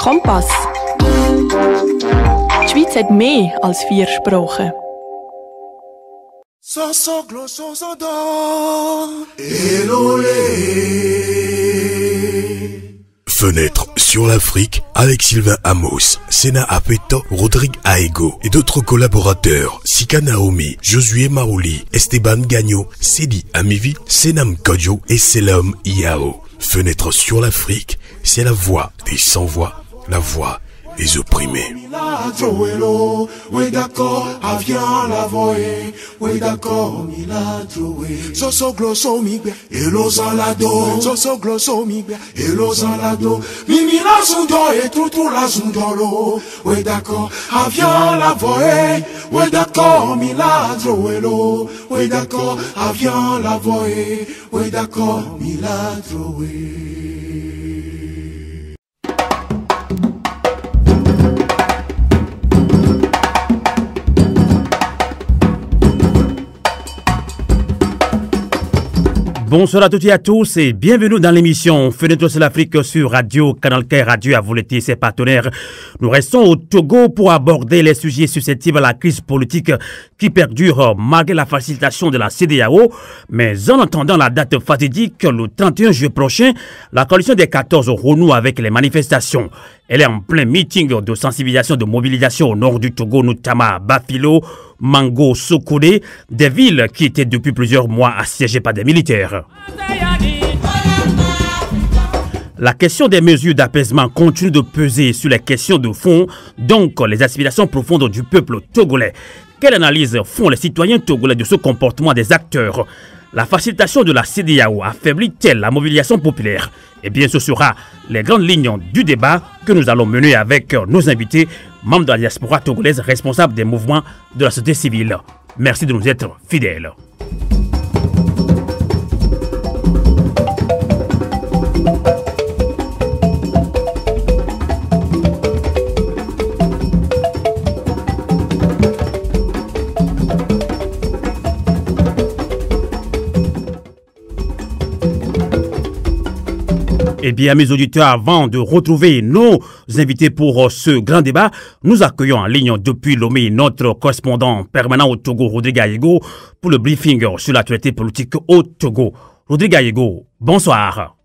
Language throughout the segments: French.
Kompass. Die Schweiz hat mehr als 4 Sprachen. Fenêtre sur l'Afrique avec Sylvain Amos, Sena Apeto, Rodrigue Aego et d'autres collaborateurs, Sika Naomi, Josué Marouli, Esteban Gagno, Sedi Amivi, Senam Kodjo et Selam Iao. Fenêtre sur l'Afrique, c'est la voix des sans-voix, la voix des opprimés. Oui d'accord, avion la voix, oui d'accord, Soso glosso migbe, elos en la do, Soso glosso migbe, elos en la do, Mimi la sundo et tout la sundolo, oui d'accord, avion la voix, oui d'accord, miladro elo, oui d'accord, avion la voix, oui d'accord, miladro Bonsoir à toutes et à tous et bienvenue dans l'émission Fenêtre sur l'Afrique sur Radio Canal K, Radio à Voleté et ses partenaires. Nous restons au Togo pour aborder les sujets susceptibles à la crise politique qui perdure malgré la facilitation de la CEDEAO. Mais en attendant la date fatidique, le 31 juillet prochain, la coalition des 14 renoue avec les manifestations. Elle est en plein meeting de sensibilisation, de mobilisation au nord du Togo, notamment à Bafilo, Mango, Sokodé, des villes qui étaient depuis plusieurs mois assiégées par des militaires. La question des mesures d'apaisement continue de peser sur les questions de fond, donc les aspirations profondes du peuple togolais. Quelle analyse font les citoyens togolais de ce comportement des acteurs? La facilitation de la CEDEAO affaiblit-elle la mobilisation populaire? Eh bien, ce sera les grandes lignes du débat que nous allons mener avec nos invités, membres de la diaspora togolaise, responsables des mouvements de la société civile. Merci de nous être fidèles. Eh bien, mes auditeurs, avant de retrouver nos invités pour ce grand débat, nous accueillons en ligne depuis Lomé notre correspondant permanent au Togo, Rodrigue Aego, pour le briefing sur l'actualité politique au Togo. Rodrigue Aego, bonsoir.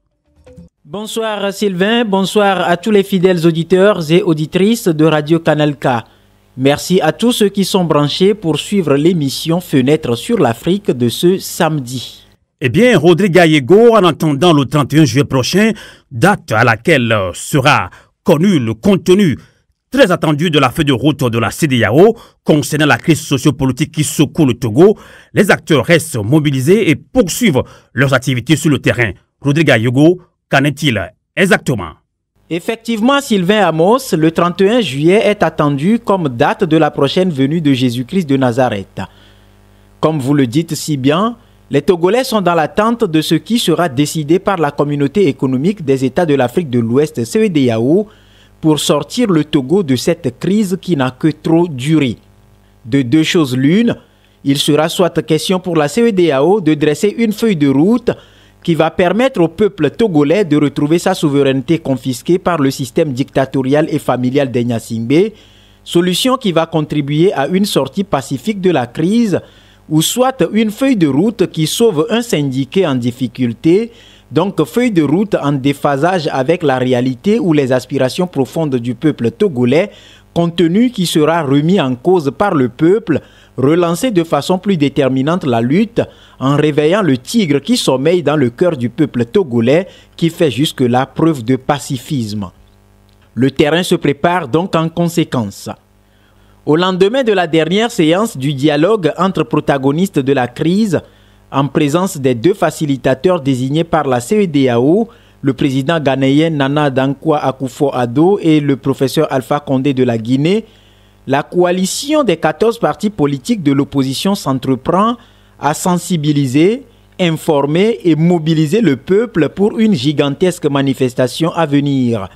Bonsoir Sylvain, bonsoir à tous les fidèles auditeurs et auditrices de Radio Canal K. Merci à tous ceux qui sont branchés pour suivre l'émission Fenêtre sur l'Afrique de ce samedi. Eh bien, Rodrigue Aego, en attendant le 31 juillet prochain, date à laquelle sera connu le contenu très attendu de la feuille de route de la CEDEAO concernant la crise sociopolitique qui secoue le Togo, les acteurs restent mobilisés et poursuivent leurs activités sur le terrain. Rodrigue Aego, qu'en est-il exactement? Effectivement, Sylvain Amos, le 31 juillet est attendu comme date de la prochaine venue de Jésus-Christ de Nazareth. Comme vous le dites si bien, les Togolais sont dans l'attente de ce qui sera décidé par la communauté économique des États de l'Afrique de l'Ouest, CEDEAO, pour sortir le Togo de cette crise qui n'a que trop duré. De deux choses l'une, il sera soit question pour la CEDEAO de dresser une feuille de route qui va permettre au peuple togolais de retrouver sa souveraineté confisquée par le système dictatorial et familial des Gnassingbé, solution qui va contribuer à une sortie pacifique de la crise, ou soit une feuille de route qui sauve un syndiqué en difficulté, donc feuille de route en déphasage avec la réalité ou les aspirations profondes du peuple togolais, contenu qui sera remis en cause par le peuple, relancer de façon plus déterminante la lutte en réveillant le tigre qui sommeille dans le cœur du peuple togolais qui fait jusque-là preuve de pacifisme. Le terrain se prépare donc en conséquence. Au lendemain de la dernière séance du dialogue entre protagonistes de la crise, en présence des deux facilitateurs désignés par la CEDEAO, le président ghanéen Nana Dankwa Akufo-Addo et le professeur Alpha Condé de la Guinée, la coalition des 14 partis politiques de l'opposition s'entreprend à sensibiliser, informer et mobiliser le peuple pour une gigantesque manifestation à venir.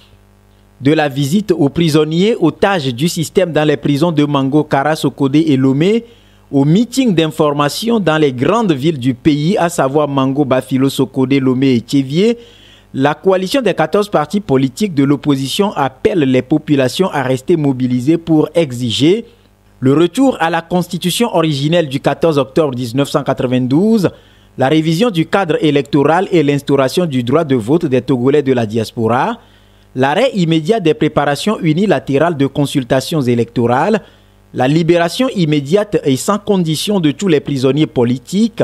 De la visite aux prisonniers otages du système dans les prisons de Mango, Kara, Sokodé et Lomé, au meeting d'information dans les grandes villes du pays, à savoir Mango, Bafilo, Sokodé, Lomé et Tchévié, la coalition des 14 partis politiques de l'opposition appelle les populations à rester mobilisées pour exiger le retour à la constitution originelle du 14 octobre 1992, la révision du cadre électoral et l'instauration du droit de vote des Togolais de la diaspora, l'arrêt immédiat des préparations unilatérales de consultations électorales, la libération immédiate et sans condition de tous les prisonniers politiques,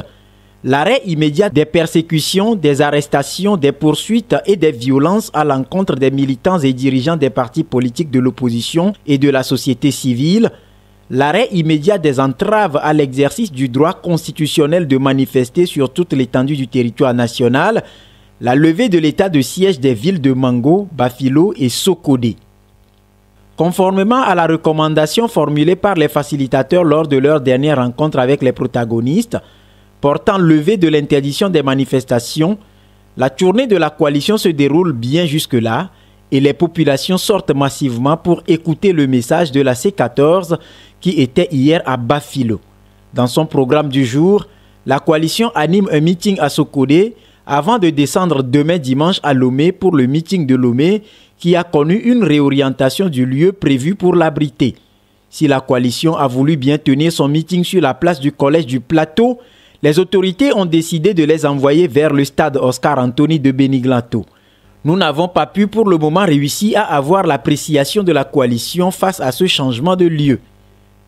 l'arrêt immédiat des persécutions, des arrestations, des poursuites et des violences à l'encontre des militants et dirigeants des partis politiques de l'opposition et de la société civile, l'arrêt immédiat des entraves à l'exercice du droit constitutionnel de manifester sur toute l'étendue du territoire national, la levée de l'état de siège des villes de Mango, Bafilo et Sokodé. Conformément à la recommandation formulée par les facilitateurs lors de leur dernière rencontre avec les protagonistes, portant levée de l'interdiction des manifestations, la tournée de la coalition se déroule bien jusque-là et les populations sortent massivement pour écouter le message de la C14 qui était hier à Bafilo. Dans son programme du jour, la coalition anime un meeting à Sokodé avant de descendre demain dimanche à Lomé pour le meeting de Lomé qui a connu une réorientation du lieu prévu pour l'abriter. Si la coalition a voulu bien tenir son meeting sur la place du collège du Plateau, les autorités ont décidé de les envoyer vers le stade Oscar Anthony de Beniglato. Nous n'avons pas pu pour le moment réussir à avoir l'appréciation de la coalition face à ce changement de lieu.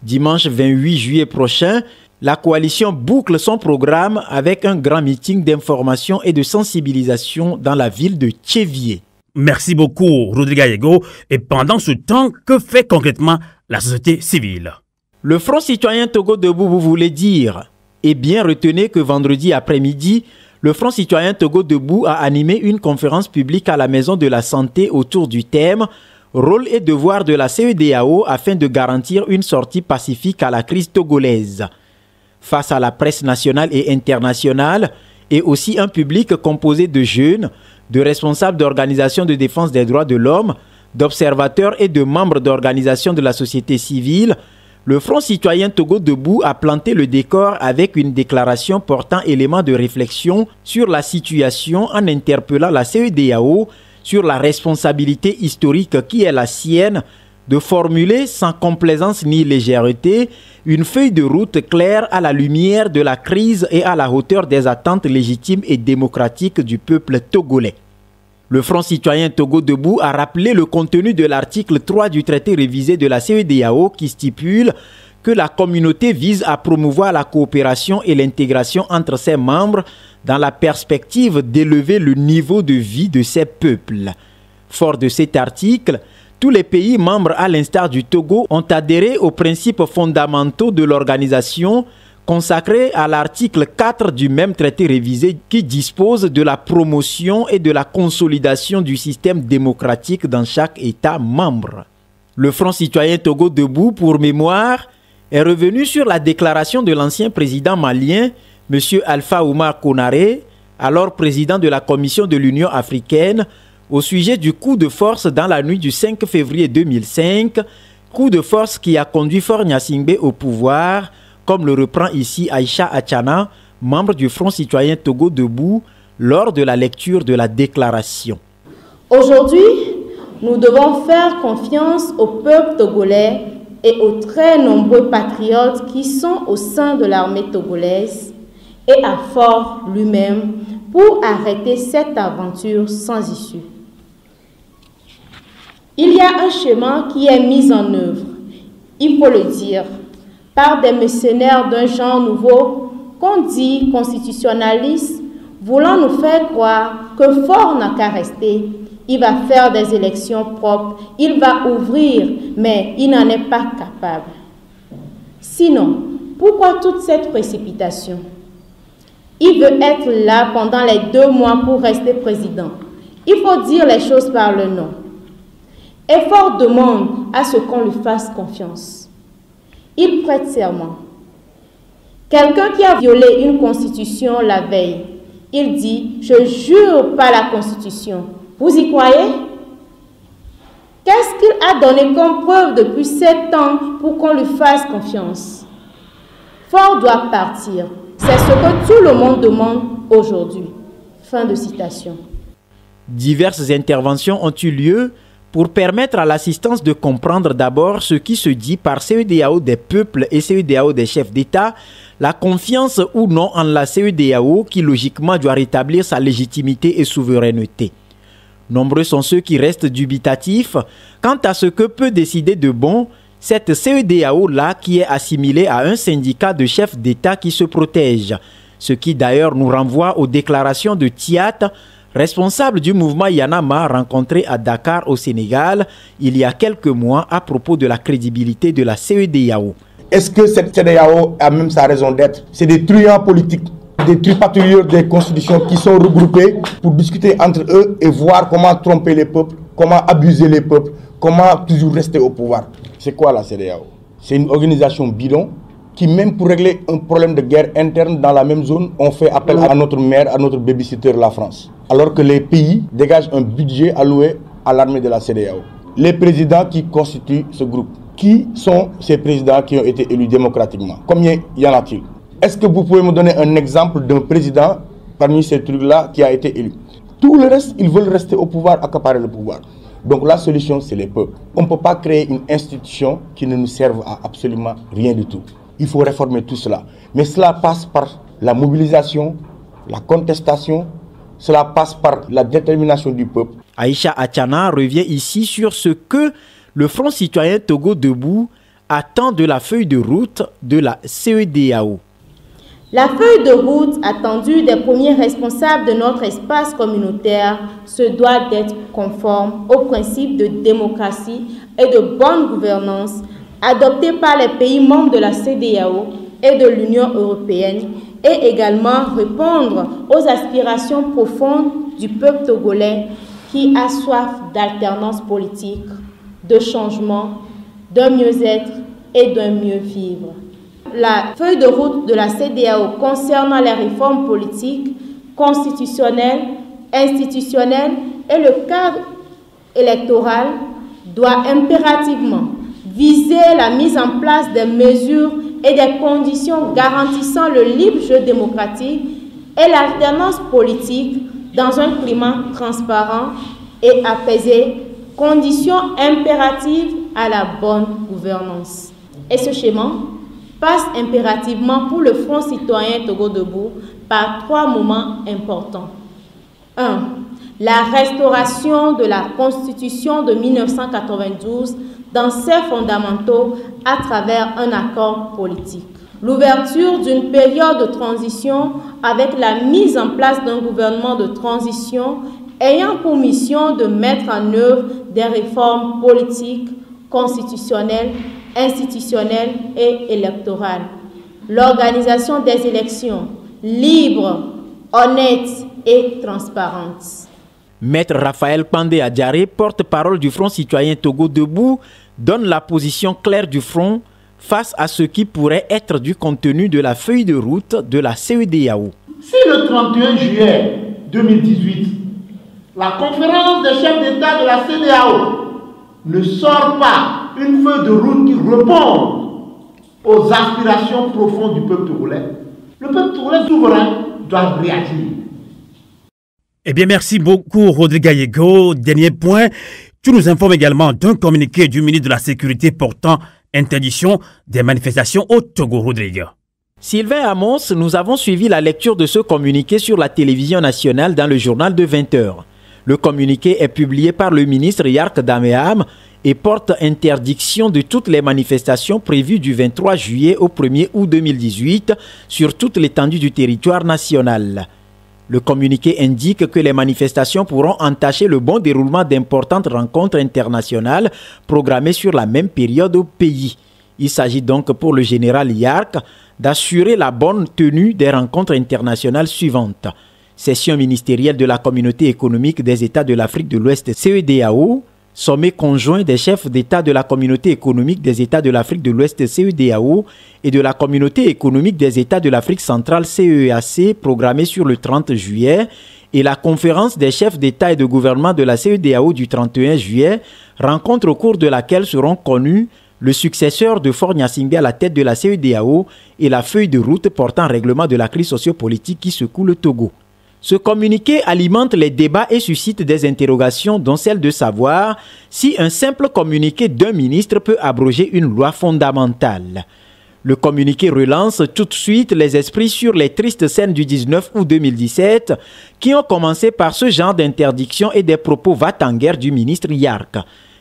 Dimanche 28 juillet prochain, la coalition boucle son programme avec un grand meeting d'information et de sensibilisation dans la ville de Tchévié. Merci beaucoup, Rodrigue Aego. Et pendant ce temps, que fait concrètement la société civile? Le Front citoyen Togo Debout, vous voulez dire? Eh bien, retenez que vendredi après-midi, le Front citoyen Togo Debout a animé une conférence publique à la Maison de la Santé autour du thème « Rôle et devoir de la CEDEAO afin de garantir une sortie pacifique à la crise togolaise ». Face à la presse nationale et internationale, et aussi un public composé de jeunes, de responsables d'organisations de défense des droits de l'homme, d'observateurs et de membres d'organisations de la société civile, le Front citoyen Togo Debout a planté le décor avec une déclaration portant éléments de réflexion sur la situation en interpellant la CEDEAO sur la responsabilité historique qui est la sienne de formuler sans complaisance ni légèreté une feuille de route claire à la lumière de la crise et à la hauteur des attentes légitimes et démocratiques du peuple togolais. Le Front citoyen Togo Debout a rappelé le contenu de l'article 3 du traité révisé de la CEDEAO qui stipule que la communauté vise à promouvoir la coopération et l'intégration entre ses membres dans la perspective d'élever le niveau de vie de ses peuples. Fort de cet article, tous les pays membres, à l'instar du Togo, ont adhéré aux principes fondamentaux de l'organisation consacrés à l'article 4 du même traité révisé qui dispose de la promotion et de la consolidation du système démocratique dans chaque État membre. Le Front citoyen Togo Debout, pour mémoire, est revenu sur la déclaration de l'ancien président malien, M. Alpha Oumar Konaré, alors président de la Commission de l'Union africaine, au sujet du coup de force dans la nuit du 5 février 2005, coup de force qui a conduit Faure Gnassingbé au pouvoir, comme le reprend ici Aïcha Achana, membre du Front citoyen Togo Debout, lors de la lecture de la déclaration. Aujourd'hui, nous devons faire confiance au peuple togolais et aux très nombreux patriotes qui sont au sein de l'armée togolaise et à Faure lui-même pour arrêter cette aventure sans issue. Il y a un chemin qui est mis en œuvre, il faut le dire, par des mercenaires d'un genre nouveau qu'on dit constitutionnalistes, voulant nous faire croire que Faure n'a qu'à rester. Il va faire des élections propres, il va ouvrir, mais il n'en est pas capable. Sinon, pourquoi toute cette précipitation? Il veut être là pendant les 2 mois pour rester président. Il faut dire les choses par le nom. Et Faure demande à ce qu'on lui fasse confiance. Il prête serment. Quelqu'un qui a violé une constitution la veille, il dit « Je jure par la constitution ». Vous y croyez? Qu'est-ce qu'il a donné comme preuve depuis 7 ans pour qu'on lui fasse confiance? Faure doit partir. C'est ce que tout le monde demande aujourd'hui. Fin de citation. Diverses interventions ont eu lieu pour permettre à l'assistance de comprendre d'abord ce qui se dit par CEDEAO des peuples et CEDEAO des chefs d'État, la confiance ou non en la CEDEAO qui logiquement doit rétablir sa légitimité et souveraineté. Nombreux sont ceux qui restent dubitatifs quant à ce que peut décider de bon cette CEDEAO-là qui est assimilée à un syndicat de chefs d'État qui se protège. Ce qui d'ailleurs nous renvoie aux déclarations de Thiat, responsable du mouvement Yanama rencontré à Dakar au Sénégal il y a quelques mois à propos de la crédibilité de la CEDEAO. Est-ce que cette CEDEAO a même sa raison d'être? C'est des truands politiques, des tripatouilleurs des constitutions qui sont regroupés pour discuter entre eux et voir comment tromper les peuples, comment abuser les peuples, comment toujours rester au pouvoir. C'est quoi la CEDEAO? C'est une organisation bidon qui, même pour régler un problème de guerre interne dans la même zone, on fait appel à notre mère, à notre babysitter, la France. Alors que les pays dégagent un budget alloué à l'armée de la CEDEAO. Les présidents qui constituent ce groupe, qui sont ces présidents qui ont été élus démocratiquement? Combien y en a-t-il? Est-ce que vous pouvez me donner un exemple d'un président parmi ces trucs-là qui a été élu? Tout le reste, ils veulent rester au pouvoir, accaparer le pouvoir. Donc la solution, c'est les peuples. On ne peut pas créer une institution qui ne nous serve à absolument rien du tout. Il faut réformer tout cela. Mais cela passe par la mobilisation, la contestation, cela passe par la détermination du peuple. Aïcha Achana revient ici sur ce que le Front citoyen Togo Debout attend de la feuille de route de la CEDEAO. La feuille de route attendue des premiers responsables de notre espace communautaire se doit d'être conforme aux principes de démocratie et de bonne gouvernance adoptés par les pays membres de la CEDEAO et de l'Union européenne et également répondre aux aspirations profondes du peuple togolais qui a soif d'alternance politique, de changement, d'un mieux-être et d'un mieux vivre. La feuille de route de la CEDEAO concernant les réformes politiques, constitutionnelles, institutionnelles et le cadre électoral doit impérativement viser la mise en place des mesures et des conditions garantissant le libre jeu démocratique et l'alternance politique dans un climat transparent et apaisé, conditions impératives à la bonne gouvernance. Et ce schéma passe impérativement pour le Front citoyen Togo Debout par 3 moments importants. 1. La restauration de la Constitution de 1992 dans ses fondamentaux à travers un accord politique. L'ouverture d'une période de transition avec la mise en place d'un gouvernement de transition ayant pour mission de mettre en œuvre des réformes politiques, constitutionnelles, institutionnelles et électorales. L'organisation des élections libres, honnêtes et transparentes. Maître Raphaël Pandé Adjaré, porte-parole du Front citoyen Togo Debout, donne la position claire du Front face à ce qui pourrait être du contenu de la feuille de route de la CEDEAO. Si le 31 juillet 2018, la conférence des chefs d'État de la CEDEAO ne sort pas une feuille de route qui répond aux aspirations profondes du peuple togolais, le peuple togolais souverain doit réagir. Eh bien, merci beaucoup, Rodrigue Gallego. Dernier point, tu nous informes également d'un communiqué du ministre de la Sécurité portant interdiction des manifestations au Togo, Rodrigue. Sylvain Amos, nous avons suivi la lecture de ce communiqué sur la télévision nationale dans le journal de 20h. Le communiqué est publié par le ministre Yark Dameham et porte interdiction de toutes les manifestations prévues du 23 juillet au 1er août 2018 sur toute l'étendue du territoire national. Le communiqué indique que les manifestations pourront entacher le bon déroulement d'importantes rencontres internationales programmées sur la même période au pays. Il s'agit donc pour le général Yark d'assurer la bonne tenue des rencontres internationales suivantes. Session ministérielle de la Communauté économique des États de l'Afrique de l'Ouest CEDEAO, sommet conjoint des chefs d'État de la Communauté économique des États de l'Afrique de l'Ouest CEDEAO et de la Communauté économique des États de l'Afrique centrale CEEAC programmée sur le 30 juillet et la conférence des chefs d'État et de gouvernement de la CEDEAO du 31 juillet, rencontre au cours de laquelle seront connus le successeur de Faure Gnassingbé à la tête de la CEDEAO et la feuille de route portant règlement de la crise sociopolitique qui secoue le Togo. Ce communiqué alimente les débats et suscite des interrogations, dont celle de savoir si un simple communiqué d'un ministre peut abroger une loi fondamentale. Le communiqué relance tout de suite les esprits sur les tristes scènes du 19 août 2017 qui ont commencé par ce genre d'interdiction et des propos va-t-en-guerre du ministre Yark.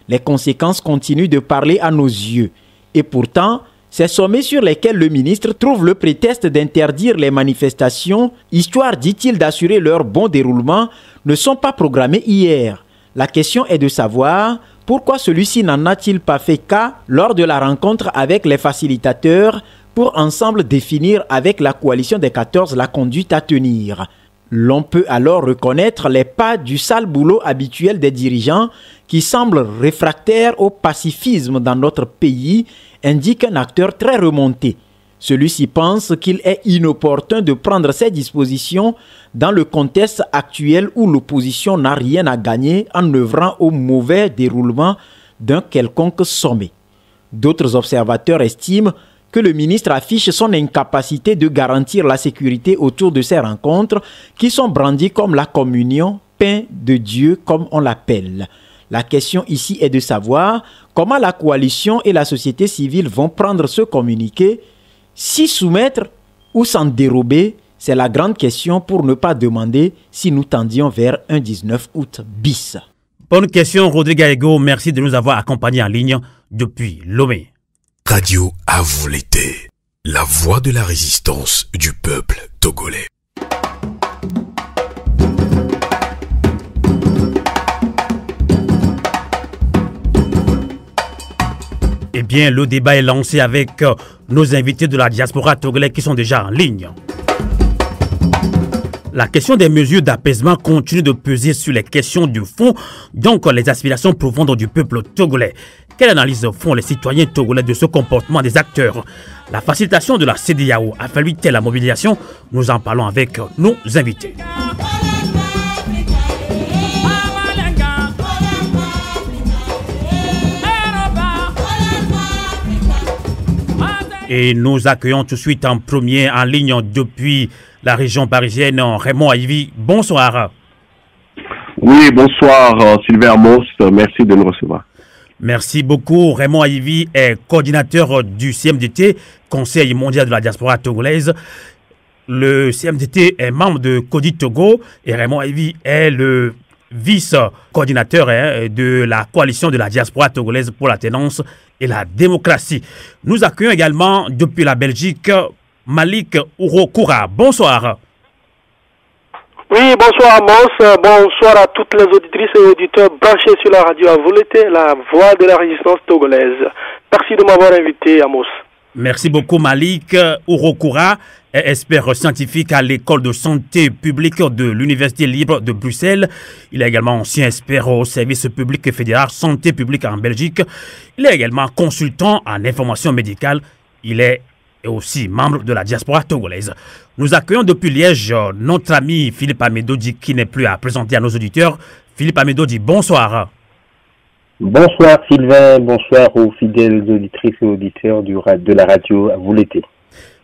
Les conséquences continuent de parler à nos yeux. Et pourtant, ces sommets sur lesquels le ministre trouve le prétexte d'interdire les manifestations, histoire, dit-il, d'assurer leur bon déroulement, ne sont pas programmés hier. La question est de savoir pourquoi celui-ci n'en a-t-il pas fait cas lors de la rencontre avec les facilitateurs pour ensemble définir avec la coalition des 14 la conduite à tenir. L'on peut alors reconnaître les pas du sale boulot habituel des dirigeants qui semblent réfractaires au pacifisme dans notre pays, indique un acteur très remonté. Celui-ci pense qu'il est inopportun de prendre ces dispositions dans le contexte actuel où l'opposition n'a rien à gagner en œuvrant au mauvais déroulement d'un quelconque sommet. D'autres observateurs estiment que le ministre affiche son incapacité de garantir la sécurité autour de ces rencontres qui sont brandies comme la communion, pain de Dieu comme on l'appelle. La question ici est de savoir comment la coalition et la société civile vont prendre ce communiqué. S'y soumettre ou s'en dérober, c'est la grande question pour ne pas demander si nous tendions vers un 19 août bis. Bonne question, Rodrigue Aego. Merci de nous avoir accompagnés en ligne depuis Lomé. Radio à vous l'été, la voix de la résistance du peuple togolais. Eh bien, le débat est lancé avec nos invités de la diaspora togolaise qui sont déjà en ligne. La question des mesures d'apaisement continue de peser sur les questions du fond, donc les aspirations profondes du peuple togolais. Quelle analyse font les citoyens togolais de ce comportement des acteurs? La facilitation de la CEDEAO a fallu-t-elle la mobilisation? Nous en parlons avec nos invités. Et nous accueillons tout de suite en premier en ligne depuis la région parisienne, Raymond Aivi. Bonsoir. Oui, bonsoir Sylvain Amos, merci de nous recevoir. Merci beaucoup. Raymond Aivi est coordinateur du CMDT, Conseil mondial de la diaspora togolaise. Le CMDT est membre de CODI Togo et Raymond Aivi est le vice-coordinateur de la coalition de la diaspora togolaise pour la tenance et la démocratie. Nous accueillons également depuis la Belgique Malik Ourokoura. Bonsoir. Oui, bonsoir Amos, bonsoir à toutes les auditrices et auditeurs branchés sur la radio à Voleté, la voix de la résistance togolaise. Merci de m'avoir invité, Amos. Merci beaucoup Malik Ourokoura, expert scientifique à l'école de santé publique de l'Université libre de Bruxelles. Il est également ancien expert au service public fédéral santé publique en Belgique. Il est également consultant en information médicale. Il est aussi membre de la diaspora togolaise. Nous accueillons depuis Liège notre ami Philippe Amedodi qui n'est plus à présenter à nos auditeurs. Philippe Amedodi, bonsoir. Bonsoir Sylvain, bonsoir aux fidèles auditrices et auditeurs de la radio à vous l'été.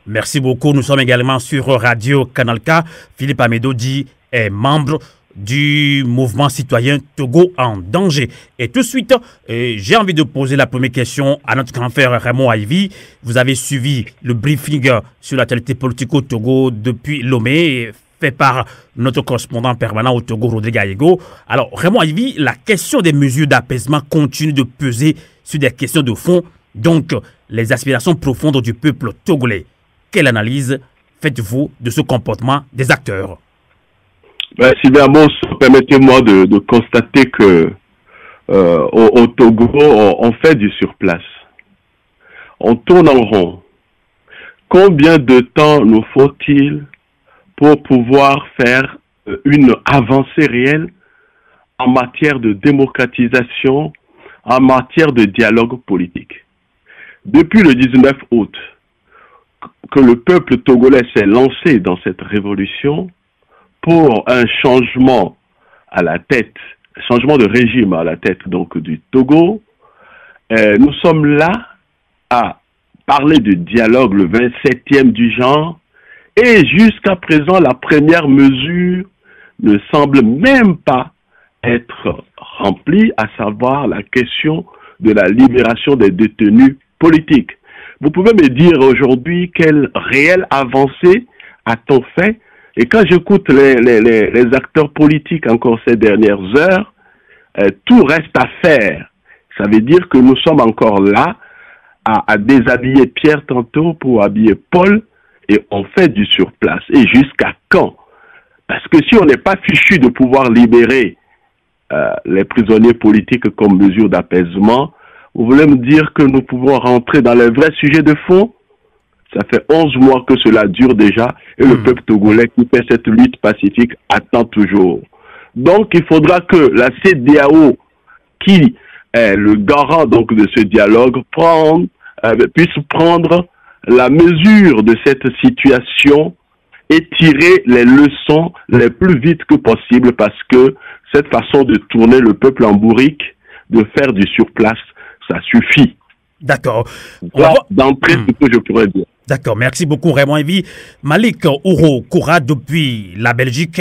Merci beaucoup. Nous sommes également sur Radio Canal K. Philippe Amedodi est membre du mouvement citoyen Togo en danger. Et tout de suite, j'ai envie de poser la première question à notre grand frère Raymond Aivi. Vous avez suivi le briefing sur l'actualité politique au Togo depuis Lomé, fait par notre correspondant permanent au Togo, Rodrigue Aego. Alors, Raymond Aivi, la question des mesures d'apaisement continue de peser sur des questions de fond, donc les aspirations profondes du peuple togolais. Quelle analyse faites-vous de ce comportement des acteurs? Sylvain Amos, permettez-moi de constater que au Togo, on fait du surplace. On tourne en rond. Combien de temps nous faut-il pour pouvoir faire une avancée réelle en matière de démocratisation, en matière de dialogue politique? Depuis le 19 août, que le peuple togolais s'est lancé dans cette révolution pour un changement à la tête, changement de régime à la tête donc du Togo, nous sommes là à parler de dialogue, le 27e du genre, et jusqu'à présent la première mesure ne semble même pas être remplie, à savoir la question de la libération des détenus politiques. Vous pouvez me dire aujourd'hui quelle réelle avancée a-t-on fait? Et quand j'écoute les acteurs politiques encore ces dernières heures, tout reste à faire. Ça veut dire que nous sommes encore là à déshabiller Pierre tantôt pour habiller Paul et on fait du surplace. Et jusqu'à quand? Parce que si on n'est pas fichu de pouvoir libérer les prisonniers politiques comme mesure d'apaisement, vous voulez me dire que nous pouvons rentrer dans les vrais sujets de fond? Ça fait 11 mois que cela dure déjà et le peuple togolais qui fait cette lutte pacifique attend toujours. Donc il faudra que la CEDEAO, qui est le garant donc de ce dialogue, puisse prendre la mesure de cette situation et tirer les leçons les plus vite que possible, parce que cette façon de tourner le peuple en bourrique, de faire du surplace, ça suffit. D'accord. D'entrée, ce que je pourrais dire. D'accord, merci beaucoup Raymond Yvi. Malik Ouro-Koura depuis la Belgique,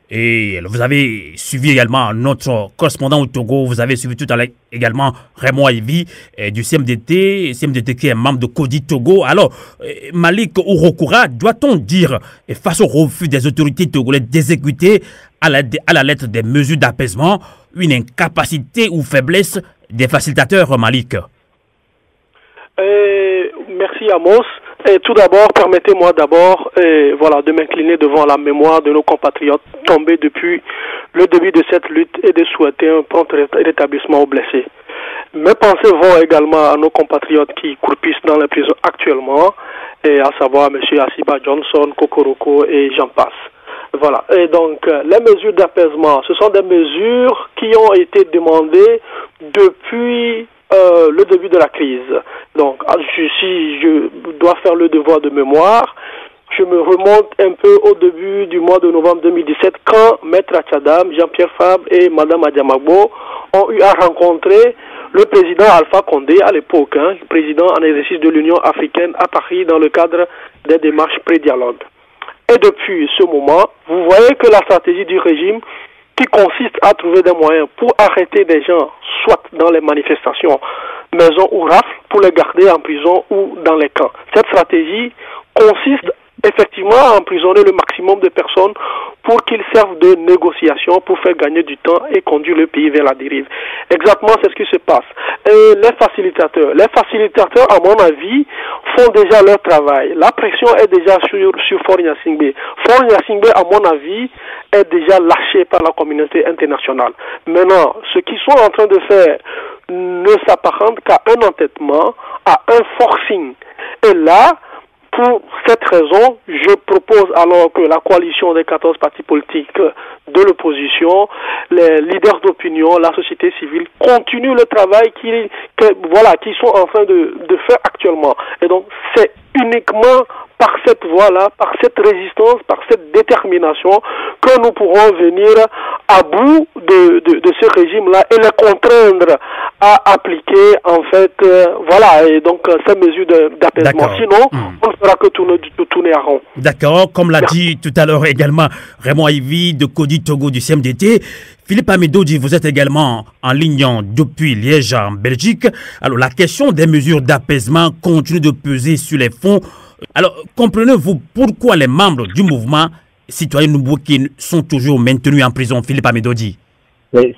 et vous avez suivi également notre correspondant au Togo, vous avez suivi tout à l'heure également Raymond Yvi du CMDT qui est membre de CODI Togo. Alors, Malik Ouro-Koura, doit-on dire, face au refus des autorités togolaises d'exécuter à la lettre des mesures d'apaisement, une incapacité ou faiblesse des facilitateurs, Malik? Merci Amos. Et tout d'abord, permettez-moi de m'incliner devant la mémoire de nos compatriotes tombés depuis le début de cette lutte et de souhaiter un prompt rétablissement aux blessés. Mes pensées vont également à nos compatriotes qui croupissent dans les prisons actuellement, et à savoir M. Asiba Johnson, Kokoroko et j'en passe. Voilà. Et donc, les mesures d'apaisement, ce sont des mesures qui ont été demandées depuis le début de la crise. Donc, si je dois faire le devoir de mémoire, je me remonte un peu au début du mois de novembre 2017, quand Maître Achadam, Jean-Pierre Fabre et Madame Adiamagbo ont eu à rencontrer le président Alpha Condé à l'époque, président en exercice de l'Union africaine à Paris dans le cadre des démarches pré-dialogue. Et depuis ce moment, vous voyez que la stratégie du régime qui consiste à trouver des moyens pour arrêter des gens, soit dans les manifestations, maison ou rafle, pour les garder en prison ou dans les camps. Cette stratégie consiste effectivement à emprisonner le maximum de personnes pour qu'ils servent de négociation, pour faire gagner du temps et conduire le pays vers la dérive. Exactement, c'est ce qui se passe. Et les facilitateurs, à mon avis, font déjà leur travail. La pression est déjà sur Faure Gnassingbé. Faure Gnassingbé, à mon avis, est déjà lâché par la communauté internationale. Maintenant, ce qu'ils sont en train de faire ne s'apparente qu'à un entêtement, à un forcing. Et là, pour cette raison, je propose alors que la coalition des 14 partis politiques de l'opposition, les leaders d'opinion, la société civile, continuent le travail qu'ils sont en train de faire actuellement. Et donc, c'est uniquement par cette voie-là, par cette résistance, par cette détermination, que nous pourrons venir à bout de ce régime-là et les contraindre à appliquer, en fait, et donc ces mesures d'apaisement. Sinon, on ne fera que tourner à rond. D'accord, comme l'a dit tout à l'heure également Raymond Yvi de CODI Togo du CMDT. Philippe Amidodi, vous êtes également en ligne depuis Liège en Belgique. Alors, la question des mesures d'apaisement continue de peser sur les fonds. Alors, comprenez-vous pourquoi les membres du mouvement citoyen Numbouki sont toujours maintenus en prison, Philippe Amidodi?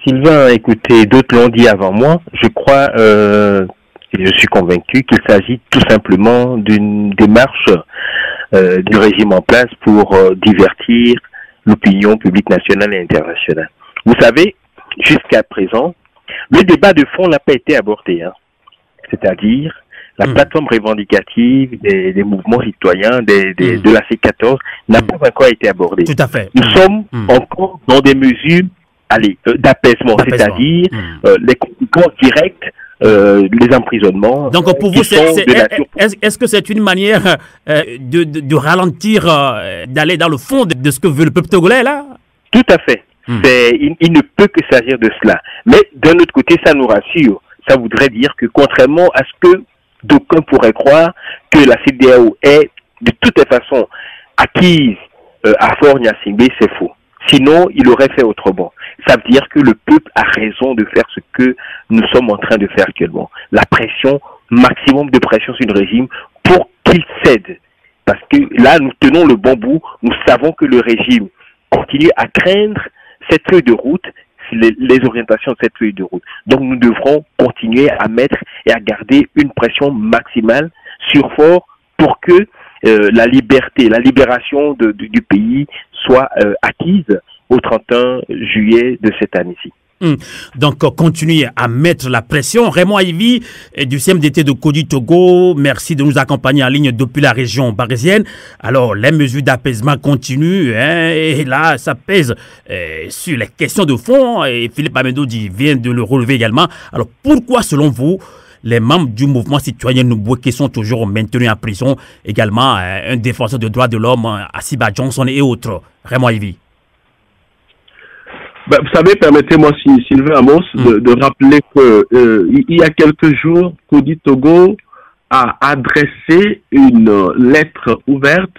Sylvain, écoutez, d'autres l'ont dit avant moi. Je crois, et je suis convaincu qu'il s'agit tout simplement d'une démarche du régime en place pour divertir l'opinion publique nationale et internationale. Vous savez, jusqu'à présent, le débat de fond n'a pas été abordé. C'est-à-dire, la plateforme revendicative des mouvements citoyens de la C14 n'a pas encore été abordée. Tout à fait. Nous sommes encore dans des mesures d'apaisement, c'est-à-dire les conséquences directes, les emprisonnements. Donc pour vous, est-ce que c'est une manière de ralentir, d'aller dans le fond de ce que veut le peuple togolais là? Tout à fait. Il ne peut que s'agir de cela. Mais d'un autre côté, ça nous rassure. Ça voudrait dire que contrairement à ce que d'aucuns pourraient croire, que la CEDEAO est de toutes les façons acquise à Faure Gnassingbé, c'est faux. Sinon, il aurait fait autrement. Ça veut dire que le peuple a raison de faire ce que nous sommes en train de faire actuellement. La pression, maximum de pression sur le régime pour qu'il cède. Parce que là, nous tenons le bon bout. Nous savons que le régime continue à craindre cette feuille de route, les orientations de cette feuille de route. Donc, nous devrons continuer à mettre et à garder une pression maximale sur fort pour que la liberté, la libération du pays soit acquise au 31 juillet de cette année-ci. Donc, continuez à mettre la pression. Raymond Ivy du CMDT de Kodi Togo, merci de nous accompagner en ligne depuis la région parisienne. Alors, les mesures d'apaisement continuent, et là, ça pèse sur les questions de fond, et Philippe Amendo vient de le relever également. Alors, pourquoi, selon vous, les membres du mouvement citoyen Nubweke sont toujours maintenus en prison? Également, un défenseur des droits de l'homme, Asiba Johnson et autres. Raymond Ivy. Ben, vous savez, permettez-moi, Sylvain Amos, de rappeler que il y a quelques jours, Kodi Togo a adressé une lettre ouverte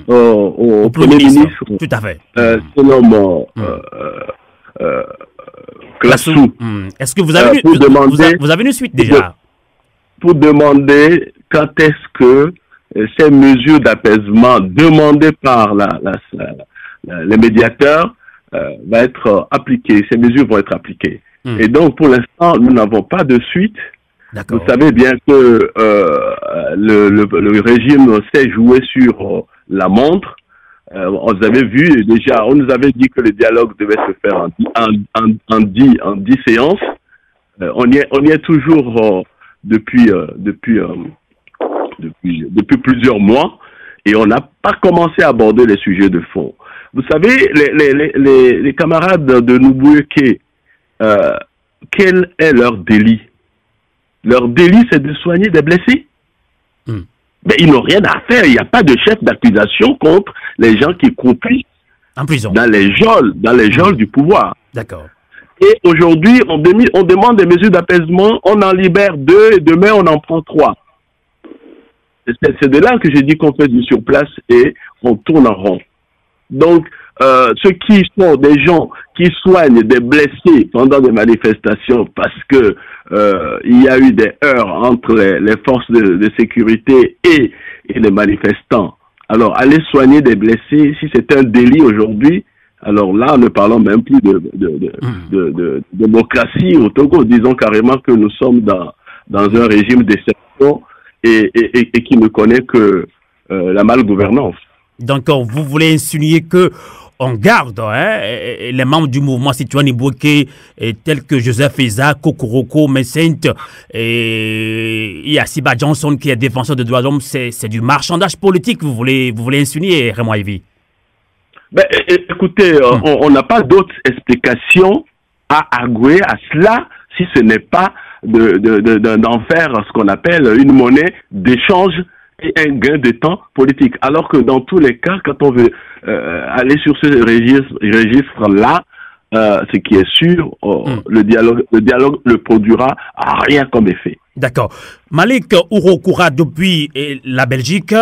au Premier ministre. Tout à fait. Son nom Klassou. Est-ce que vous avez vous avez une suite déjà? Pour demander quand est-ce que ces mesures d'apaisement demandées par les médiateurs va être appliquées, ces mesures vont être appliquées. Et donc, pour l'instant, nous n'avons pas de suite. Vous savez bien que le régime sait jouer sur la montre. On avait vu déjà, on nous avait dit que le dialogue devait se faire en 10 séances. On y est toujours depuis plusieurs mois, et on n'a pas commencé à aborder les sujets de fond. Vous savez, les camarades de Nubweke, quel est leur délit? Leur délit, c'est de soigner des blessés. Mais ils n'ont rien à faire. Il n'y a pas de chef d'accusation contre les gens qui croupissent en prison dans les geôles du pouvoir. D'accord. Et aujourd'hui, on demande des mesures d'apaisement, on en libère 2 et demain on en prend 3. C'est de là que j'ai dit qu'on fait du surplace et on tourne en rond. Donc, ceux qui sont des gens qui soignent des blessés pendant des manifestations parce que il y a eu des heurts entre les forces de sécurité et les manifestants. Alors, aller soigner des blessés, si c'est un délit aujourd'hui, alors là, ne parlons même plus de démocratie au Togo. Disons carrément que nous sommes dans un régime d'exception et qui ne connaît que la malgouvernance. Donc, vous voulez insinuer que on garde les membres du mouvement citoyen Nubweke tels que Joseph Eza, Kokoroko, Messent et Asiba Johnson qui est défenseur des droits de l'homme, c'est du marchandage politique, vous voulez insinuer, Raymond Ivy? Ben, écoutez, on n'a pas d'autre explication à agouer à cela si ce n'est pas d'en faire ce qu'on appelle une monnaie d'échange et un gain de temps politique. Alors que dans tous les cas, quand on veut aller sur ce registre-là, ce qui est sûr, le dialogue ne produira rien comme effet. D'accord. Malik Ourokoura, depuis la Belgique,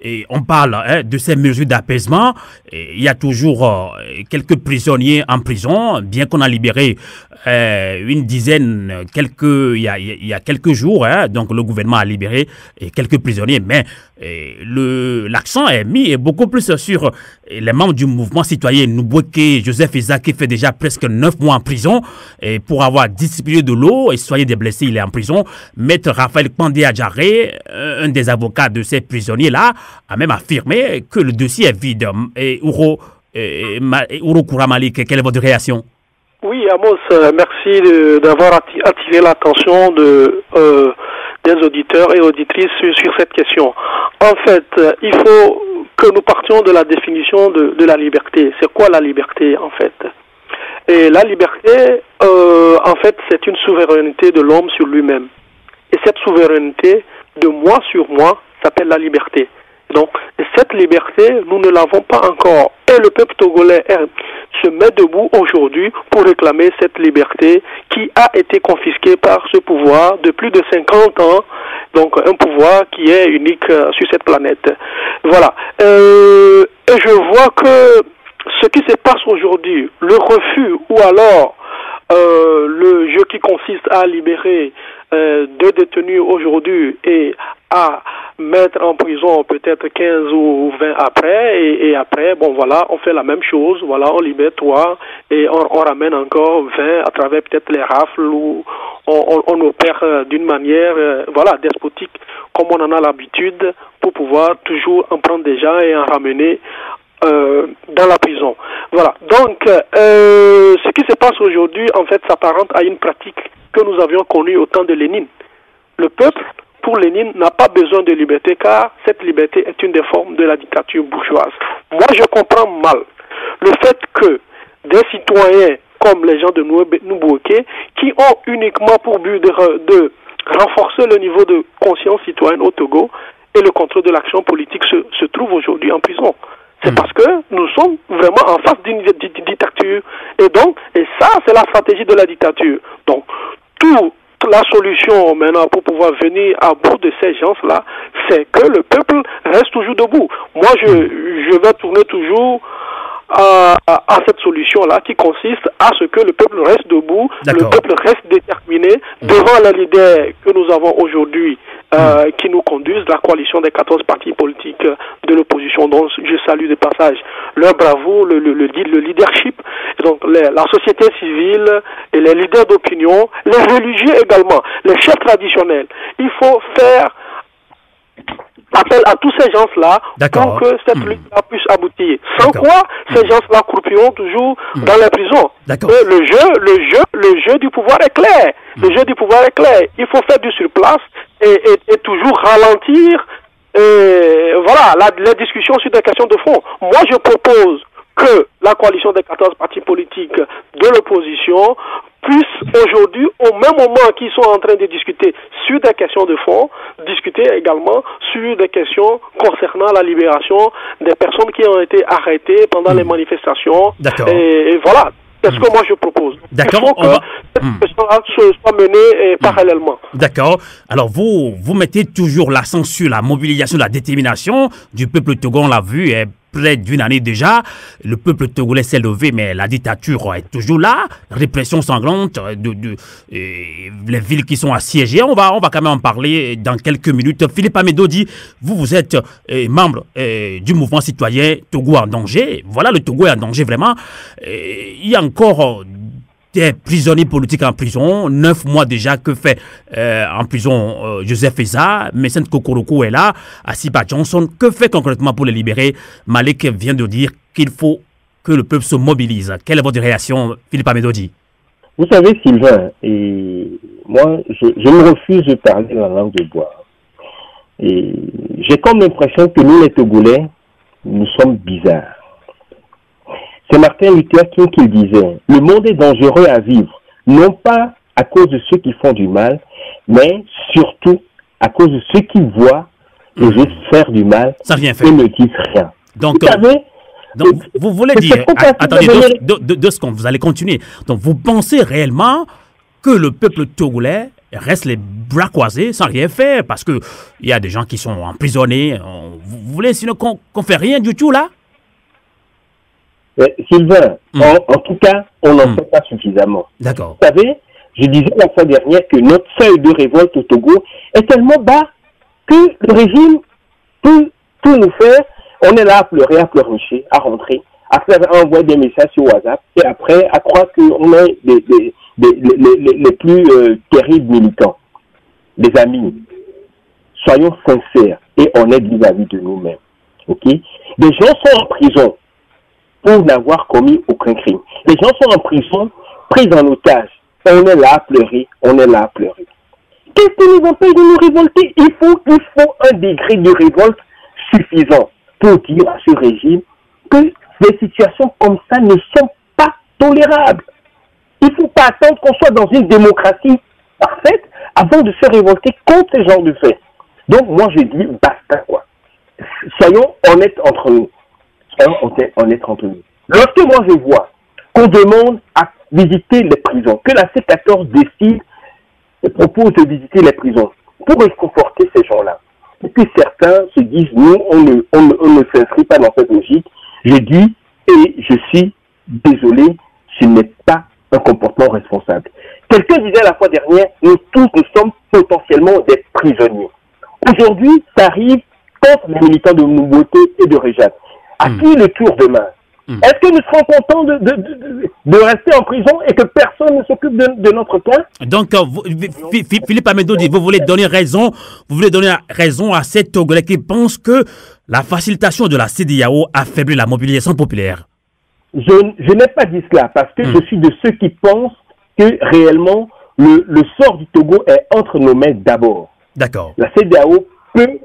et on parle de ces mesures d'apaisement. Il y a toujours quelques prisonniers en prison, bien qu'on a libéré une dizaine, il y a quelques jours. Donc le gouvernement a libéré quelques prisonniers, mais l'accent est mis beaucoup plus sur les membres du mouvement citoyen Nubweke, Joseph Eza, qui fait déjà presque 9 mois en prison pour avoir distribué de l'eau et soigné des blessés. Il est en prison. Maître Raphaël Pandé Adjaré, un des avocats de ces prisonniers-là, a même affirmé que le dossier est vide. Et Ourokoura Malik, quelle est votre réaction? Oui, Amos, merci d'avoir attiré l'attention des auditeurs et auditrices sur cette question. En fait, il faut que nous partions de la définition de la liberté. C'est quoi la liberté, en fait? Et la liberté, en fait, c'est une souveraineté de l'homme sur lui-même. Et cette souveraineté, de moi sur moi, s'appelle la liberté. Donc, cette liberté, nous ne l'avons pas encore. Et le peuple togolais se met debout aujourd'hui pour réclamer cette liberté qui a été confisquée par ce pouvoir de plus de 50 ans. Donc, un pouvoir qui est unique sur cette planète. Voilà. Et je vois que ce qui se passe aujourd'hui, le refus ou alors le jeu qui consiste à libérer deux détenus aujourd'hui et à mettre en prison peut-être 15 ou 20 après, et après, bon voilà, on fait la même chose, voilà, on libère 3 et on ramène encore 20 à travers peut-être les rafles où on opère d'une manière, voilà, despotique, comme on en a l'habitude, pour pouvoir toujours en prendre des gens et en ramener dans la prison. Voilà. Donc, ce qui se passe aujourd'hui, en fait, s'apparente à une pratique que nous avions connue au temps de Lénine. Le peuple, pour Lénine, n'a pas besoin de liberté, car cette liberté est une des formes de la dictature bourgeoise. Moi, je comprends mal le fait que des citoyens, comme les gens de Nubuoké, qui ont uniquement pour but de renforcer le niveau de conscience citoyenne au Togo et le contrôle de l'action politique se trouvent aujourd'hui en prison. C'est parce que nous sommes vraiment en face d'une dictature. Et donc, et ça, c'est la stratégie de la dictature. Donc, toute la solution maintenant pour pouvoir venir à bout de ces gens-là, c'est que le peuple reste toujours debout. Moi, je vais tourner toujours à cette solution-là qui consiste à ce que le peuple reste debout, le peuple reste déterminé devant les leaders que nous avons aujourd'hui qui nous conduisent, la coalition des 14 partis politiques de l'opposition, dont je salue de passage leur bravoure, le leadership, et donc la société civile et les leaders d'opinion, les religieux également, les chefs traditionnels. Il faut faire appel à tous ces gens-là pour que cette lutte-là puisse aboutir. Sans quoi, ces gens-là croupiront toujours dans les prisons. Le jeu du pouvoir est clair. Le jeu du pouvoir est clair. Il faut faire du surplace et toujours ralentir voilà, les discussions sur des questions de fond. Moi, je propose que la coalition des 14 partis politiques de l'opposition puisse aujourd'hui, au même moment qu'ils sont en train de discuter sur des questions de fond, discuter également sur des questions concernant la libération des personnes qui ont été arrêtées pendant les manifestations. Et voilà. C'est ce que moi je propose. D'accord. Il faut que cette question-là soit menée parallèlement. D'accord. Alors vous mettez toujours l'accent sur la mobilisation, la détermination du peuple togolais. On l'a vu près d'une année déjà. Le peuple togolais s'est levé, mais la dictature est toujours là. Répression sanglante, les villes qui sont assiégées. On va quand même en parler dans quelques minutes. Philippe Amédo dit, vous êtes membre du mouvement citoyen Togo en danger. Voilà, le Togo est en danger vraiment. Il y a encore des prisonniers politiques en prison, 9 mois déjà que fait en prison Joseph Eza, Messent Kokoroko est là, Asiba Johnson, que fait concrètement pour les libérer? Malik vient de dire qu'il faut que le peuple se mobilise. Quelle est votre réaction, Philippe Amédodi? Vous savez, Sylvain, et moi, je me refuse de parler la langue de bois. Et j'ai comme l'impression que nous, les Togolais, nous sommes bizarres. C'est Martin Luther King qui le disait. Le monde est dangereux à vivre, non pas à cause de ceux qui font du mal, mais surtout à cause de ceux qui voient les autres faire du mal et ne disent rien. Donc, vous voulez dire, attendez, deux secondes, vous allez continuer. Donc, vous pensez réellement que le peuple togolais reste les bras croisés sans rien faire parce qu'il y a des gens qui sont emprisonnés. Vous voulez sinon qu'on ne fait rien du tout là? Sylvain, en tout cas, on n'en fait pas suffisamment. D'accord. Vous savez, je disais la fois dernière que notre seuil de révolte au Togo est tellement bas que le régime peut tout nous faire. On est là à pleurer, à pleurnicher, à rentrer, à envoyer des messages sur WhatsApp et après à croire qu'on est les plus terribles militants. Les amis, soyons sincères et honnêtes vis-à-vis de nous-mêmes. Ok? Des gens sont en prison pour n'avoir commis aucun crime. Les gens sont en prison, pris en otage. On est là à pleurer, Qu'est-ce qui nous empêche de nous révolter? Il faut un degré de révolte suffisant pour dire à ce régime que des situations comme ça ne sont pas tolérables. Il ne faut pas attendre qu'on soit dans une démocratie parfaite avant de se révolter contre ce genre de faits. Donc moi je dis basta quoi. Soyons honnêtes entre nous. Lorsque moi je vois qu'on demande à visiter les prisons, que la C14 décide et propose de visiter les prisons pour réconforter ces gens-là, et que certains se disent nous on ne s'inscrit pas dans cette logique, je dis Et je suis désolé, ce n'est pas un comportement responsable. Quelqu'un disait la fois dernière, nous tous, nous sommes potentiellement des prisonniers. Aujourd'hui, ça arrive contre les militants de Nouveauté et de Rejat. À qui le tour demain? Est-ce que nous serons contents de rester en prison et que personne ne s'occupe de notre cas? Donc, Philippe Amédo dit, vous voulez donner raison à ces Togolais qui pensent que la facilitation de la CEDEAO affaiblit la mobilisation populaire. Je n'ai pas dit cela parce que je suis de ceux qui pensent que réellement le sort du Togo est entre nos mains d'abord. D'accord. La CEDEAO peut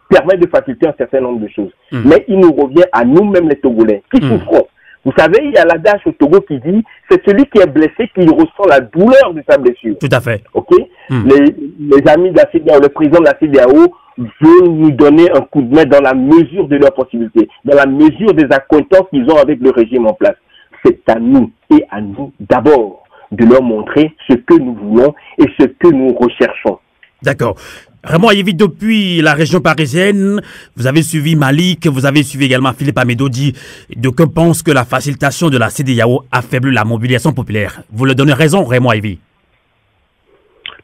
permettre de faciliter un certain nombre de choses. Mais il nous revient à nous-mêmes les Togolais qui souffront. Vous savez, il y a l'adage au Togo qui dit c'est celui qui est blessé qui ressent la douleur de sa blessure. Tout à fait. Ok. Les amis de la CEDEAO, le président de la CEDEAO veut nous donner un coup de main dans la mesure de leurs possibilités, dans la mesure des accointances qu'ils ont avec le régime en place. C'est à nous et à nous d'abord de leur montrer ce que nous voulons et ce que nous recherchons. D'accord. Raymond Ayévi, depuis la région parisienne, vous avez suivi Malik, vous avez suivi également Philippe Amédo dit, d'aucuns pensent que la facilitation de la CEDEAO affaiblit la mobilisation populaire. Vous le donnez raison, Raymond Ayévi?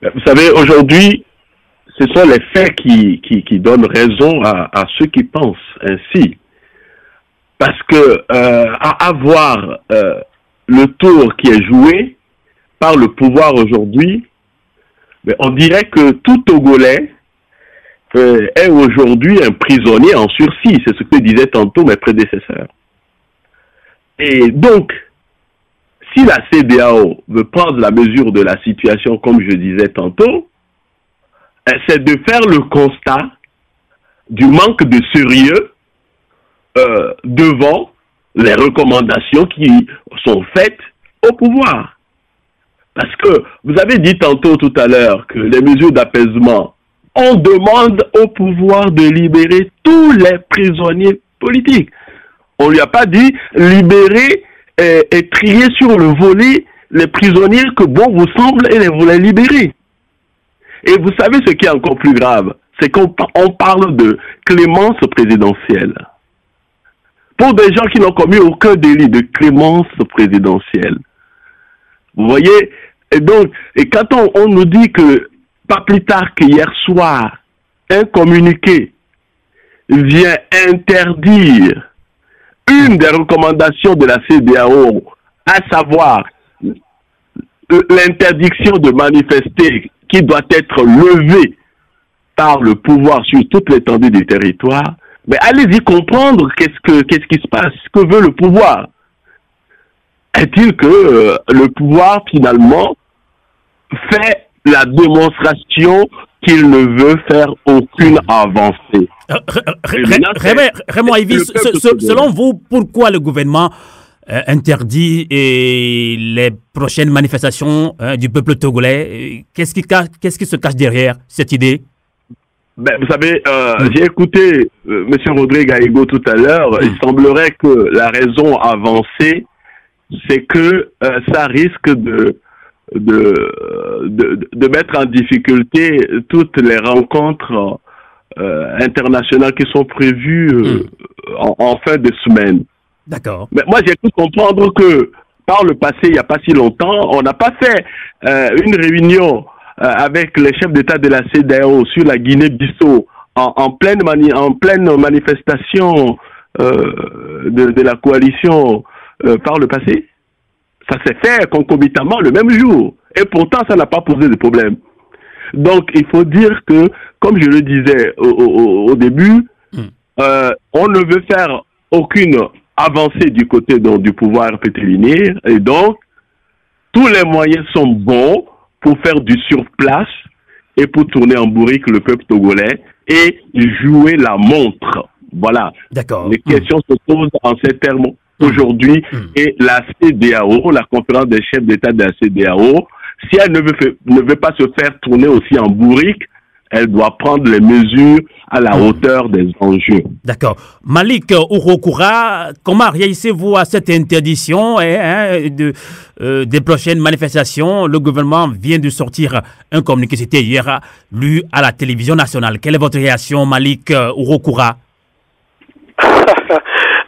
Vous savez, aujourd'hui, ce sont les faits qui donnent raison à ceux qui pensent ainsi. Parce que à avoir le tour qui est joué par le pouvoir aujourd'hui, mais on dirait que tout Togolais est aujourd'hui un prisonnier en sursis. C'est ce que disaient tantôt mes prédécesseurs. Et donc, si la CEDEAO veut prendre la mesure de la situation, comme je disais tantôt, c'est de faire le constat du manque de sérieux devant les recommandations qui sont faites au pouvoir. Parce que vous avez dit tantôt tout à l'heure que les mesures d'apaisement, on demande au pouvoir de libérer tous les prisonniers politiques. On ne lui a pas dit libérer et trier sur le volet les prisonniers que bon vous semble et les voulez libérer. Et vous savez ce qui est encore plus grave, c'est qu'on parle de clémence présidentielle. Pour des gens qui n'ont commis aucun délit de clémence présidentielle. Vous voyez, et quand on nous dit que, pas plus tard qu'hier soir, un communiqué vient interdire une des recommandations de la CEDEAO, à savoir l'interdiction de manifester qui doit être levée par le pouvoir sur toute l'étendue du territoire, mais allez-y comprendre qu'est-ce qui se passe, ce que veut le pouvoir. Est-il que le pouvoir, finalement, fait la démonstration qu'il ne veut faire aucune avancée? Raymond Ayévi, selon vous, pourquoi le gouvernement interdit les prochaines manifestations du peuple togolais? Qu'est-ce qui se cache derrière cette idée? Ben, vous savez, j'ai écouté M. Rodrigue Aïgo tout à l'heure. Il semblerait que la raison avancée, c'est que ça risque de mettre en difficulté toutes les rencontres internationales qui sont prévues en fin de semaine. D'accord. Mais moi, j'ai pu comprendre que par le passé, il n'y a pas si longtemps, on n'a pas fait une réunion avec les chefs d'État de la CEDEAO sur la Guinée-Bissau en pleine manifestation de la coalition par le passé. Ça s'est fait concomitamment le même jour. Et pourtant, ça n'a pas posé de problème. Donc, il faut dire que, comme je le disais au début, on ne veut faire aucune avancée du côté du pouvoir pétrilinier. Et donc, tous les moyens sont bons pour faire du surplace et pour tourner en bourrique le peuple togolais et jouer la montre. Voilà. D'accord. Les questions se posent en ces termes aujourd'hui. Et la CEDEAO, la conférence des chefs d'État de la CEDEAO, si elle ne veut pas se faire tourner aussi en bourrique, elle doit prendre les mesures à la hauteur des enjeux. D'accord. Malik Ourokoura, comment réagissez-vous à cette interdiction des prochaines manifestations? Le gouvernement vient de sortir un communiqué, c'était hier, lu à la télévision nationale. Quelle est votre réaction, Malik Ourokoura?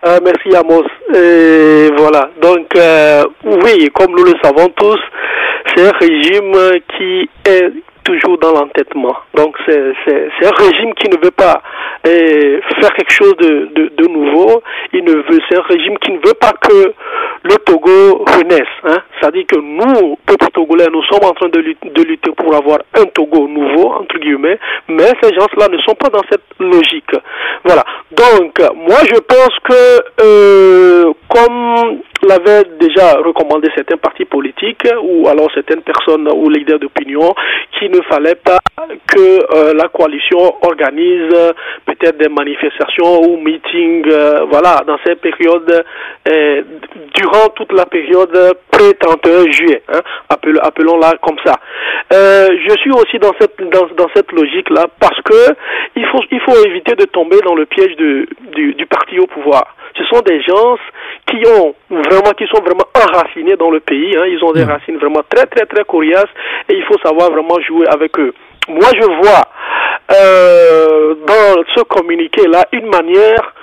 Merci Amos. Et voilà, donc oui, comme nous le savons tous, c'est un régime qui est toujours dans l'entêtement. Donc c'est un régime qui ne veut pas faire quelque chose de nouveau. C'est un régime qui ne veut pas que le Togo renaisse. Hein. C'est-à-dire que nous, peuple togolais, nous sommes en train de lutter pour avoir un Togo nouveau, entre guillemets, mais ces gens-là ne sont pas dans cette logique. Voilà. Donc, moi je pense que comme l'avaient déjà recommandé certains partis politiques ou alors certaines personnes ou leaders d'opinion, qu'il ne fallait pas que la coalition organise peut-être des manifestations ou meetings, voilà, dans ces périodes, durant toute la période pré-31 juillet, hein, appelons-la comme ça. Je suis aussi dans cette logique-là parce que il faut éviter de tomber dans le piège du parti au pouvoir. Ce sont des gens qui sont vraiment enracinés dans le pays, hein. Ils ont des racines vraiment très très très coriaces et il faut savoir vraiment jouer avec eux. Moi je vois dans ce communiqué-là une manière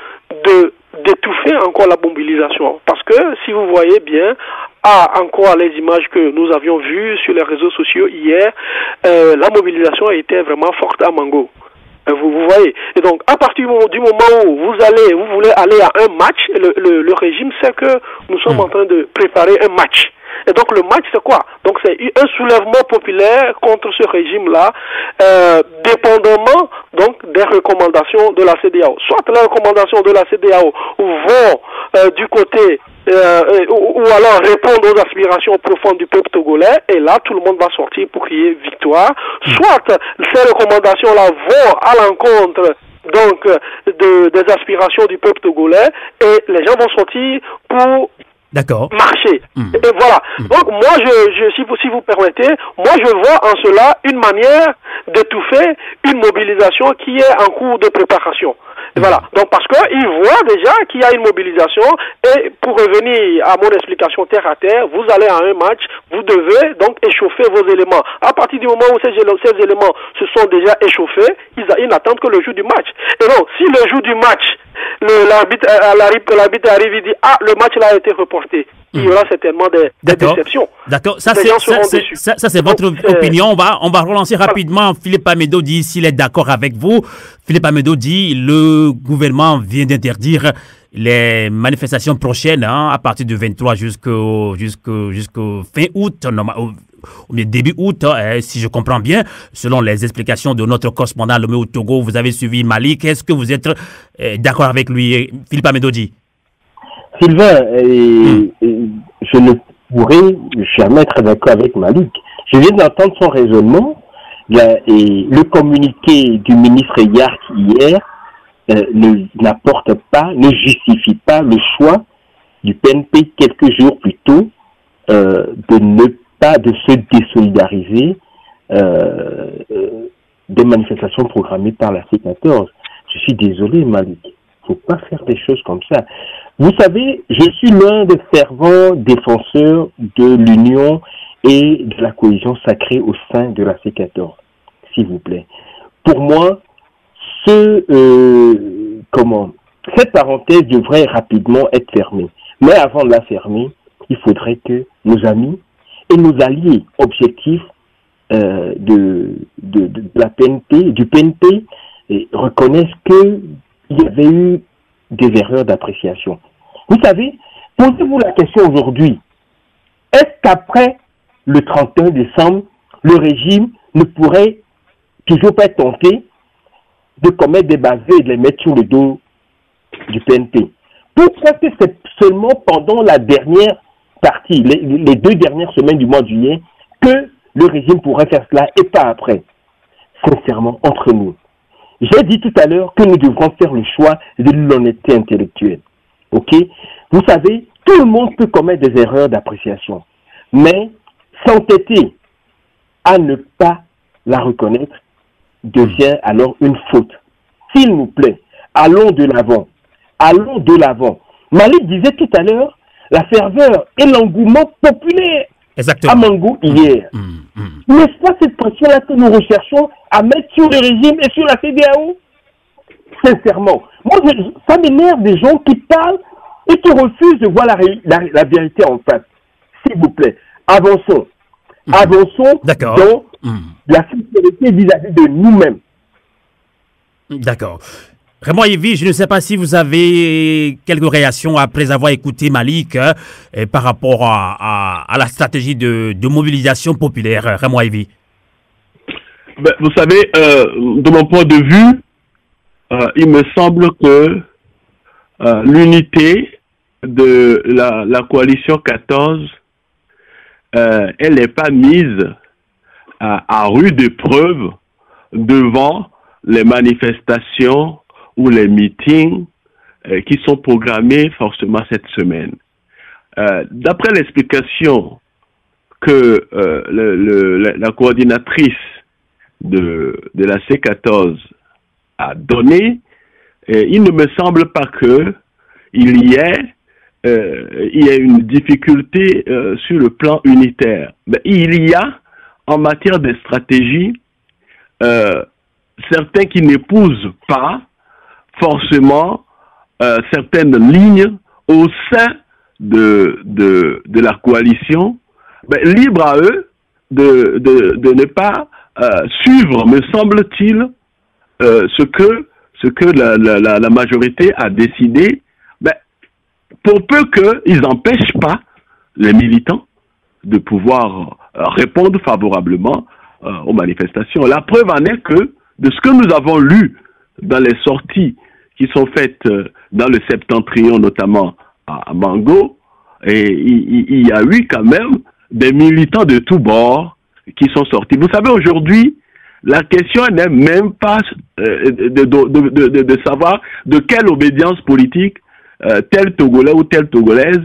d'étouffer encore la mobilisation. Parce que si vous voyez bien, encore les images que nous avions vues sur les réseaux sociaux hier, la mobilisation était vraiment forte à Mango. Vous voyez. Et donc, à partir du moment où vous voulez aller à un match, le régime sait que nous sommes en train de préparer un match. Et donc, le match, c'est quoi? Donc, c'est un soulèvement populaire contre ce régime-là, dépendamment, donc, des recommandations de la CEDEAO. Soit les recommandations de la CEDEAO vont du côté ou alors répondre aux aspirations profondes du peuple togolais, et là tout le monde va sortir pour crier victoire. Soit ces recommandations-là vont à l'encontre donc des aspirations du peuple togolais, et les gens vont sortir pour marcher. Et voilà. Donc moi, si vous permettez, moi je vois en cela une manière d'étouffer une mobilisation qui est en cours de préparation. Et voilà. Donc parce qu'ils voient déjà qu'il y a une mobilisation, et pour revenir à mon explication terre à terre, vous allez à un match, vous devez donc échauffer vos éléments. À partir du moment où ces éléments se sont déjà échauffés, ils n'attendent que le jour du match. Et donc, si le jour du match, l'arbitre arrive et dit « Ah, le match là a été reporté », il y aura certainement des déceptions. D'accord, ça c'est votre opinion. On va relancer rapidement. Philippe Amedo dit s'il est d'accord avec vous. Philippe Amedo dit le gouvernement vient d'interdire les manifestations prochaines, hein, à partir du 23 jusqu'au fin août, au début août, hein, si je comprends bien, selon les explications de notre correspondant nommé au Togo. Vous avez suivi Malik. Est-ce que vous êtes d'accord avec lui, Philippe Amedo dit? Sylvain, je ne pourrais jamais être d'accord avec Malik. Je viens d'entendre son raisonnement, et le communiqué du ministre Yark hier n'apporte pas, ne justifie pas le choix du PNP quelques jours plus tôt de se désolidariser des manifestations programmées par la C14. Je suis désolé, Malik. Il ne faut pas faire des choses comme ça. Vous savez, je suis l'un des fervents défenseurs de l'union et de la cohésion sacrée au sein de la C14, s'il vous plaît. Pour moi, cette parenthèse devrait rapidement être fermée. Mais avant de la fermer, il faudrait que nos amis et nos alliés objectifs de la PNP, du PNP, reconnaissent qu'il y avait eu des erreurs d'appréciation. Vous savez, posez-vous la question aujourd'hui, est-ce qu'après le 31 décembre, le régime ne pourrait toujours pas être tenté de commettre des bavures et de les mettre sur le dos du PNP? Pourquoi que c'est seulement pendant la dernière partie, les 2 dernières semaines du mois de juillet, que le régime pourrait faire cela et pas après? Sincèrement, entre nous. J'ai dit tout à l'heure que nous devrons faire le choix de l'honnêteté intellectuelle. Ok? Vous savez, tout le monde peut commettre des erreurs d'appréciation. Mais s'entêter à ne pas la reconnaître devient alors une faute. S'il nous plaît, allons de l'avant. Allons de l'avant. Malik disait tout à l'heure la ferveur et l'engouement populaire à Mango hier. N'est-ce pas cette pression-là que nous recherchons à mettre sur le régime et sur la CEDEAO? sincèrement. Moi, ça m'énerve des gens qui parlent et qui refusent de voir la vérité en face. S'il vous plaît, avançons. Avançons dans la sincérité vis-à-vis de nous-mêmes. D'accord. Raymond Yvi, je ne sais pas si vous avez quelques réactions après avoir écouté Malik par rapport à la stratégie de mobilisation populaire. Raymond Yvi. Ben, vous savez, de mon point de vue, il me semble que l'unité de la coalition 14, elle n'est pas mise à rude épreuve devant les manifestations ou les meetings qui sont programmés forcément cette semaine. D'après l'explication que la coordinatrice de la C14 a donnée, il ne me semble pas que il y ait une difficulté sur le plan unitaire. Mais il y a en matière de stratégie certains qui n'épousent pas forcément certaines lignes au sein de la coalition, mais libre à eux de ne pas suivre, me semble-t-il, ce que la majorité a décidé, ben, pour peu qu'ils n'empêchent pas les militants de pouvoir répondre favorablement aux manifestations. La preuve en est que, de ce que nous avons lu dans les sorties qui sont faites dans le septentrion, notamment à Mango, et il y a eu quand même des militants de tous bords qui sont sortis. Vous savez, aujourd'hui, la question n'est même pas de savoir de quelle obédience politique tel Togolais ou telle Togolaise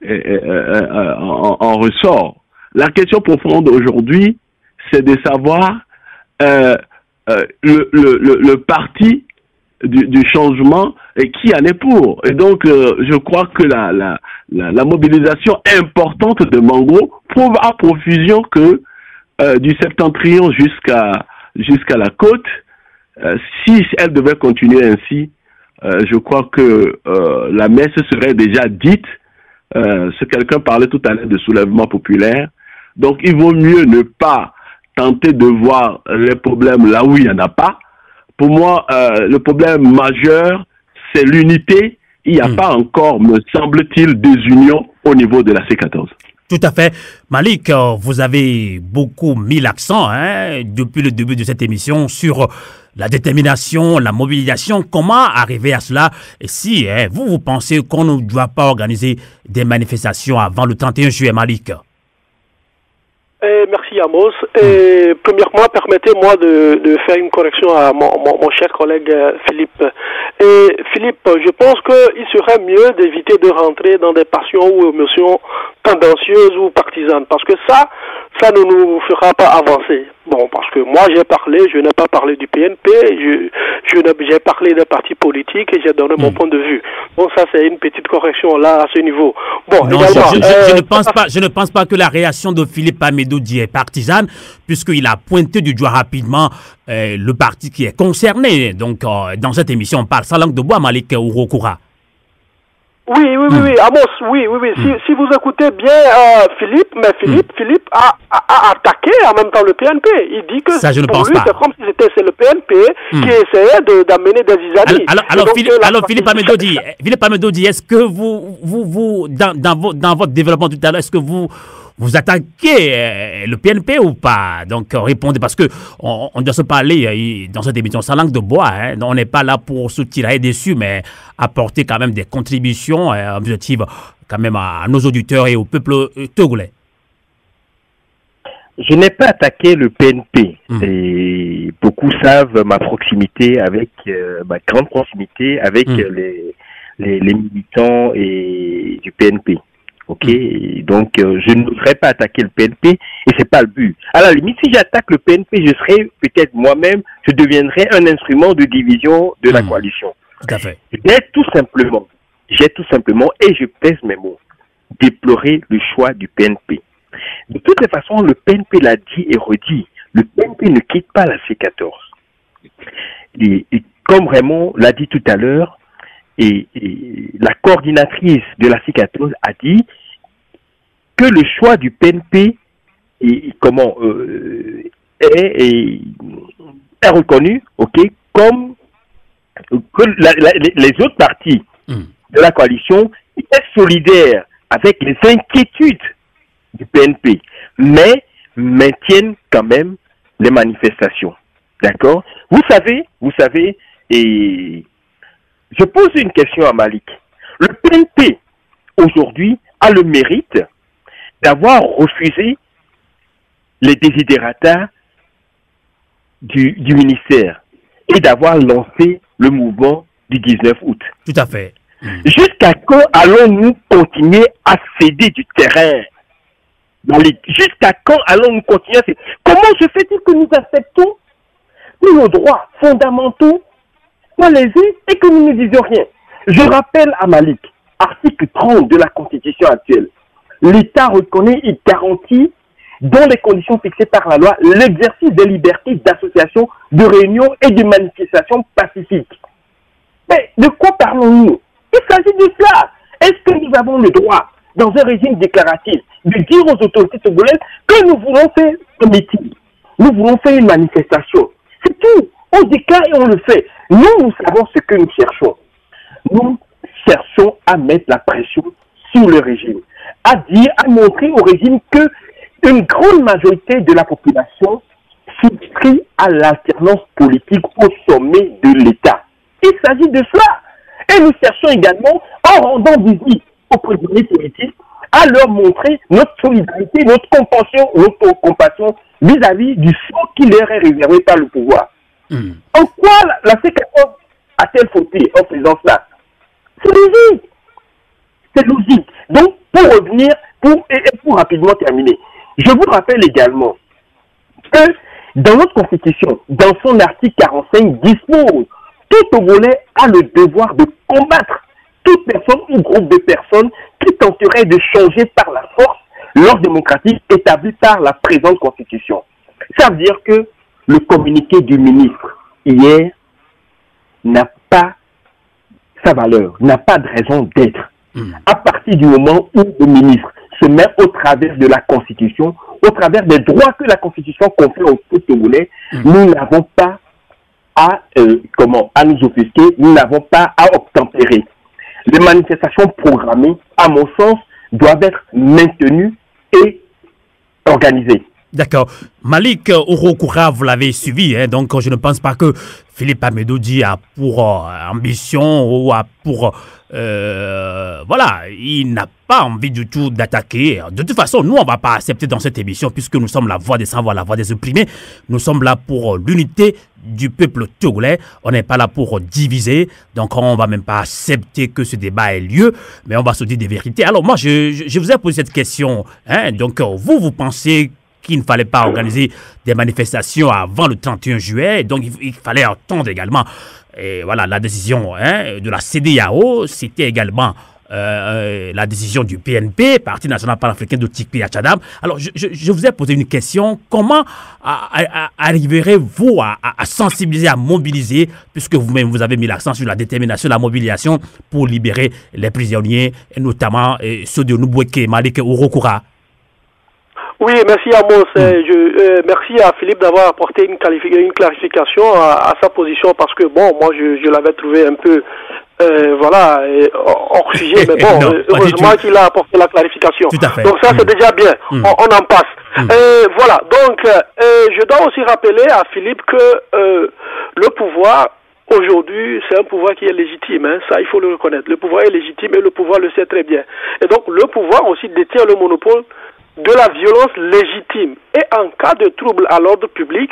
en ressort. La question profonde aujourd'hui, c'est de savoir le parti du changement et qui en est pour. Et donc, je crois que la mobilisation importante de Mango prouve à profusion que du septentrion jusqu'à la côte, si elle devait continuer ainsi, je crois que la messe serait déjà dite. Quelqu'un parlait tout à l'heure de soulèvement populaire. Donc, il vaut mieux ne pas tenter de voir les problèmes là où il n'y en a pas. Pour moi, le problème majeur, c'est l'unité. Il n'y a pas encore, me semble-t-il, désunion au niveau de la C14. Tout à fait. Malik, vous avez beaucoup mis l'accent depuis le début de cette émission sur la détermination, la mobilisation. Comment arriver à cela? Et si vous pensez qu'on ne doit pas organiser des manifestations avant le 31 juillet, Malik? Merci Amos. Premièrement, permettez-moi de faire une correction à mon cher collègue Philippe. Philippe, je pense qu'il serait mieux d'éviter de rentrer dans des passions ou émotions tendancieuses ou partisanes, parce que ça ne nous fera pas avancer. Bon, parce que moi j'ai parlé, je n'ai pas parlé du PNP, j'ai parlé des partis politiques et j'ai donné mon point de vue. Donc ça c'est une petite correction là à ce niveau. Bon, non, je ne pense pas que la réaction de Philippe Amédodi est partisane, puisqu'il a pointé du doigt rapidement le parti qui est concerné. Donc dans cette émission on parle sans langue de bois, Malik Ourokoura. Oui, Amos, oui. Si vous écoutez bien Philippe a attaqué en même temps le PNP. Il dit que ça, je ne pour pense lui, pas. c'est comme si c'est le PNP qui essayait d'amener des isanies. Alors Philippe Amédodi, est-ce que vous dans votre développement tout à l'heure, est-ce que vous attaquez le PNP ou pas? Donc répondez, parce que on doit se parler dans cette émission sans langue de bois. On n'est pas là pour se tirer dessus, mais apporter quand même des contributions objectives quand même à nos auditeurs et au peuple togolais. Je n'ai pas attaqué le PNP. Et beaucoup savent ma proximité avec ma grande proximité avec les militants du PNP. Ok, donc je n'oserais pas attaquer le PNP et c'est pas le but. À la limite, si j'attaque le PNP, je serais peut-être moi-même, je deviendrais un instrument de division de la coalition. Tout à fait. J'ai tout simplement, et je pèse mes mots, déploré le choix du PNP. De toutes les façons, le PNP l'a dit et redit, le PNP ne quitte pas la C14. Et comme Raymond l'a dit tout à l'heure, et la coordinatrice de la C14 a dit que le choix du PNP est reconnu, comme que les autres partis de la coalition étaient solidaires avec les inquiétudes du PNP, mais maintiennent quand même les manifestations. D'accord? Vous savez, et je pose une question à Malik. Le PNP, aujourd'hui, a le mérite d'avoir refusé les désidératas du ministère et d'avoir lancé le mouvement du 19 août. Tout à fait. Jusqu'à quand allons-nous continuer à céder du terrain? Jusqu'à quand allons-nous continuer à céder? Comment se fait-il que nous acceptons que nos droits fondamentaux soient lésés et que nous ne disions rien? Je rappelle à Malik, article 30 de la Constitution actuelle, l'État reconnaît et garantit, dans les conditions fixées par la loi, l'exercice des libertés d'association, de réunion et de manifestation pacifique. Mais de quoi parlons-nous? Il s'agit de cela. Est-ce que nous avons le droit, dans un régime déclaratif, de dire aux autorités togolaises que nous voulons faire un meeting, nous voulons faire une manifestation? C'est tout. On déclare et on le fait. Nous savons ce que nous cherchons. Nous cherchons à mettre la pression sur le régime, à montrer au régime que une grande majorité de la population souscrit à l'alternance politique au sommet de l'État. Il s'agit de cela. Et nous cherchons également, en rendant visite aux prisonniers politiques, à leur montrer notre solidarité, notre compassion vis-à-vis du sort qui leur est réservé par le pouvoir. En quoi la C14 a-t-elle fauté en faisant cela? C'est logique. C'est logique. Donc, pour revenir, pour rapidement terminer, je vous rappelle également que dans notre Constitution, dans son article 45, dispose tout Togolais a le devoir de combattre toute personne ou groupe de personnes qui tenterait de changer par la force l'ordre démocratique établi par la présente Constitution. Ça veut dire que le communiqué du ministre hier n'a pas sa valeur, n'a pas de raison d'être. À partir du moment où le ministre se met au travers de la Constitution, au travers des droits que la Constitution confère aux Togolais, nous n'avons pas à nous offusquer, nous n'avons pas à obtempérer. Les manifestations programmées, à mon sens, doivent être maintenues et organisées. D'accord. Malik Ourokoura, vous l'avez suivi, hein, donc je ne pense pas que Philippe Amédodi a pour ambition ou a pour... voilà, il n'a pas envie du tout d'attaquer. De toute façon, nous, on ne va pas accepter dans cette émission, puisque nous sommes la voix des sans-voix, la voix des opprimés. Nous sommes là pour l'unité du peuple togolais. On n'est pas là pour diviser. Donc, on ne va même pas accepter que ce débat ait lieu, mais on va se dire des vérités. Alors, moi, je vous ai posé cette question. Hein, donc, vous pensez qu'il ne fallait pas organiser des manifestations avant le 31 juillet. Donc, il fallait attendre également. Et voilà, la décision de la CEDEAO, c'était également la décision du PNP, Parti national panafricain de Tikpi Achadam. Alors, je vous ai posé une question. Comment arriverez-vous à sensibiliser, à mobiliser, puisque vous-même, vous avez mis l'accent sur la détermination, la mobilisation pour libérer les prisonniers, et notamment ceux de Nubweke, Malik Ourokoura? Oui, merci Amos. Merci à Philippe d'avoir apporté une clarification à sa position, parce que bon, moi je l'avais trouvé un peu voilà, hors sujet, mais bon, heureusement qu'il a apporté la clarification. Donc ça c'est déjà bien, on en passe. Voilà, donc je dois aussi rappeler à Philippe que le pouvoir aujourd'hui, c'est un pouvoir qui est légitime, hein, ça il faut le reconnaître. Le pouvoir est légitime et le pouvoir le sait très bien. Et donc le pouvoir aussi détient le monopole de la violence légitime. Et en cas de trouble à l'ordre public,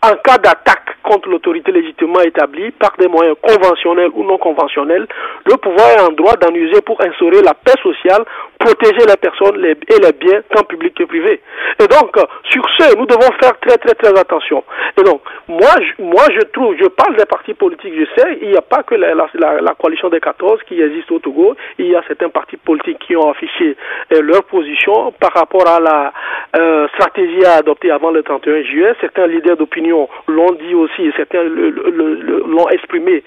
en cas d'attaque contre l'autorité légitimement établie par des moyens conventionnels ou non conventionnels, le pouvoir est en droit d'en user pour instaurer la paix sociale, protéger les personnes et les biens, tant publics que privés. Et donc, sur ce, nous devons faire très très très attention. Et donc, moi je parle des partis politiques, je sais, il n'y a pas que la coalition des 14 qui existe au Togo, il y a certains partis politiques qui ont affiché leur position par rapport à la stratégie à adopter avant le 31 juillet, certains leaders d'opinion réunion l'ont dit aussi, certains l'ont exprimé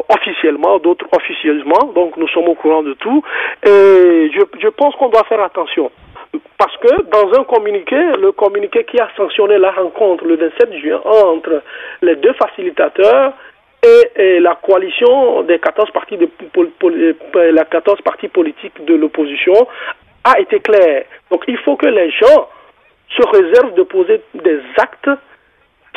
officiellement, d'autres officieusement, donc nous sommes au courant de tout, et je pense qu'on doit faire attention. Parce que dans un communiqué, le communiqué qui a sanctionné la rencontre le 27 juin entre les deux facilitateurs et la coalition des 14 partis la 14 partis politiques de l'opposition a été clair. Donc il faut que les gens se réservent de poser des actes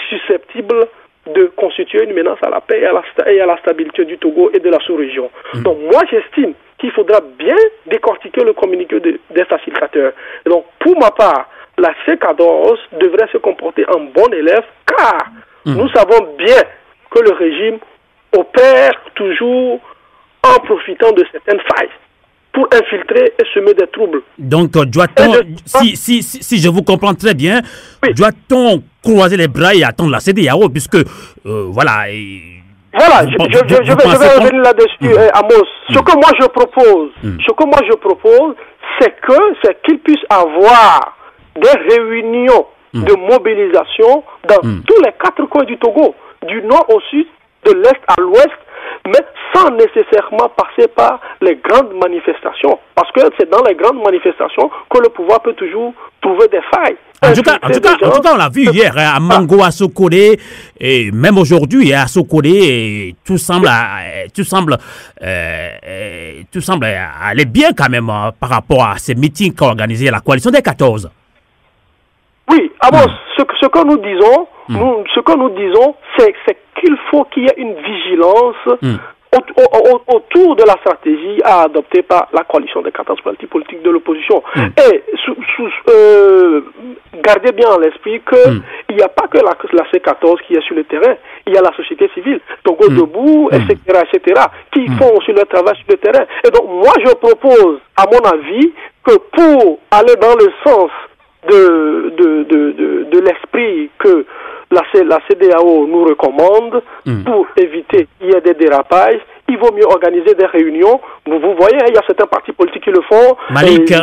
susceptibles de constituer une menace à la paix et à la stabilité du Togo et de la sous-région. Donc moi j'estime qu'il faudra bien décortiquer le communiqué des facilitateurs. Et donc pour ma part, la C14 devrait se comporter en bon élève car nous savons bien que le régime opère toujours en profitant de certaines failles pour infiltrer et semer des troubles. Donc, doit-on, si je vous comprends très bien, oui, doit-on croiser les bras et attendre la CEDEAO, puisque, voilà... Voilà, je vais revenir là-dessus, Amos. Ce que moi je propose, c'est qu'il puisse avoir des réunions de mobilisation dans tous les 4 coins du Togo, du nord au sud, de l'est à l'ouest, mais sans nécessairement passer par les grandes manifestations. Parce que c'est dans les grandes manifestations que le pouvoir peut toujours trouver des failles. En tout cas, on l'a vu hier à Mango, à Sokode, et même aujourd'hui à Sokode, tout semble aller bien quand même par rapport à ces meetings qu'a organisé la coalition des 14. Oui, Amos, ce que nous disons, c'est qu'il faut qu'il y ait une vigilance autour de la stratégie à adopter par la coalition des 14 partis politiques de l'opposition. Et gardez bien à l'esprit qu'il n'y a pas que la C14 qui est sur le terrain, il y a la société civile, Togo Debout, etc., qui font aussi leur travail sur le terrain. Et donc moi je propose, à mon avis, que pour aller dans le sens de l'esprit que la CEDEAO nous recommande, pour éviter qu'il y ait des dérapages, il vaut mieux organiser des réunions. Vous voyez, il y a certains partis politiques qui le font. Malik,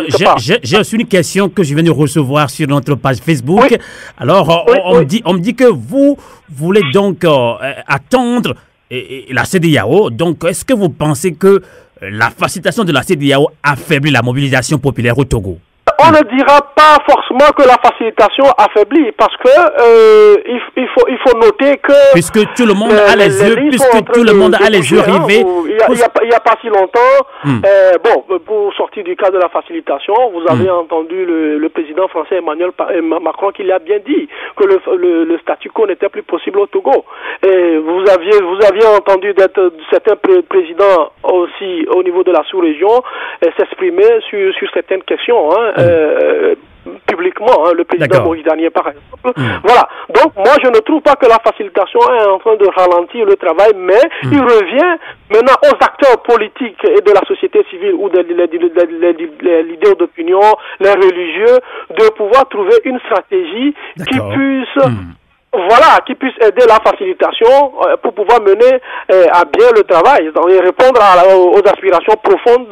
j'ai aussi une question que je viens de recevoir sur notre page Facebook. Oui. Alors, on me dit que vous voulez donc attendre la CEDEAO. Donc, est-ce que vous pensez que la facilitation de la CEDEAO affaiblit la mobilisation populaire au Togo? On ne dira pas forcément que la facilitation affaiblit, parce que il faut noter que puisque tout le monde a les yeux, rivés. Il n'y a pas si longtemps, pour sortir du cadre de la facilitation, vous avez entendu le président français Emmanuel Macron qui l'a bien dit que le statu quo n'était plus possible au Togo. Et vous aviez entendu certains présidents aussi au niveau de la sous-région s'exprimer sur certaines questions. Publiquement, le président mauritanien par exemple. Voilà. Donc moi je ne trouve pas que la facilitation est en train de ralentir le travail, mais il revient maintenant aux acteurs politiques et de la société civile ou des leaders d'opinion, les religieux, de pouvoir trouver une stratégie qui puisse aider la facilitation pour pouvoir mener à bien le travail et répondre aux aspirations profondes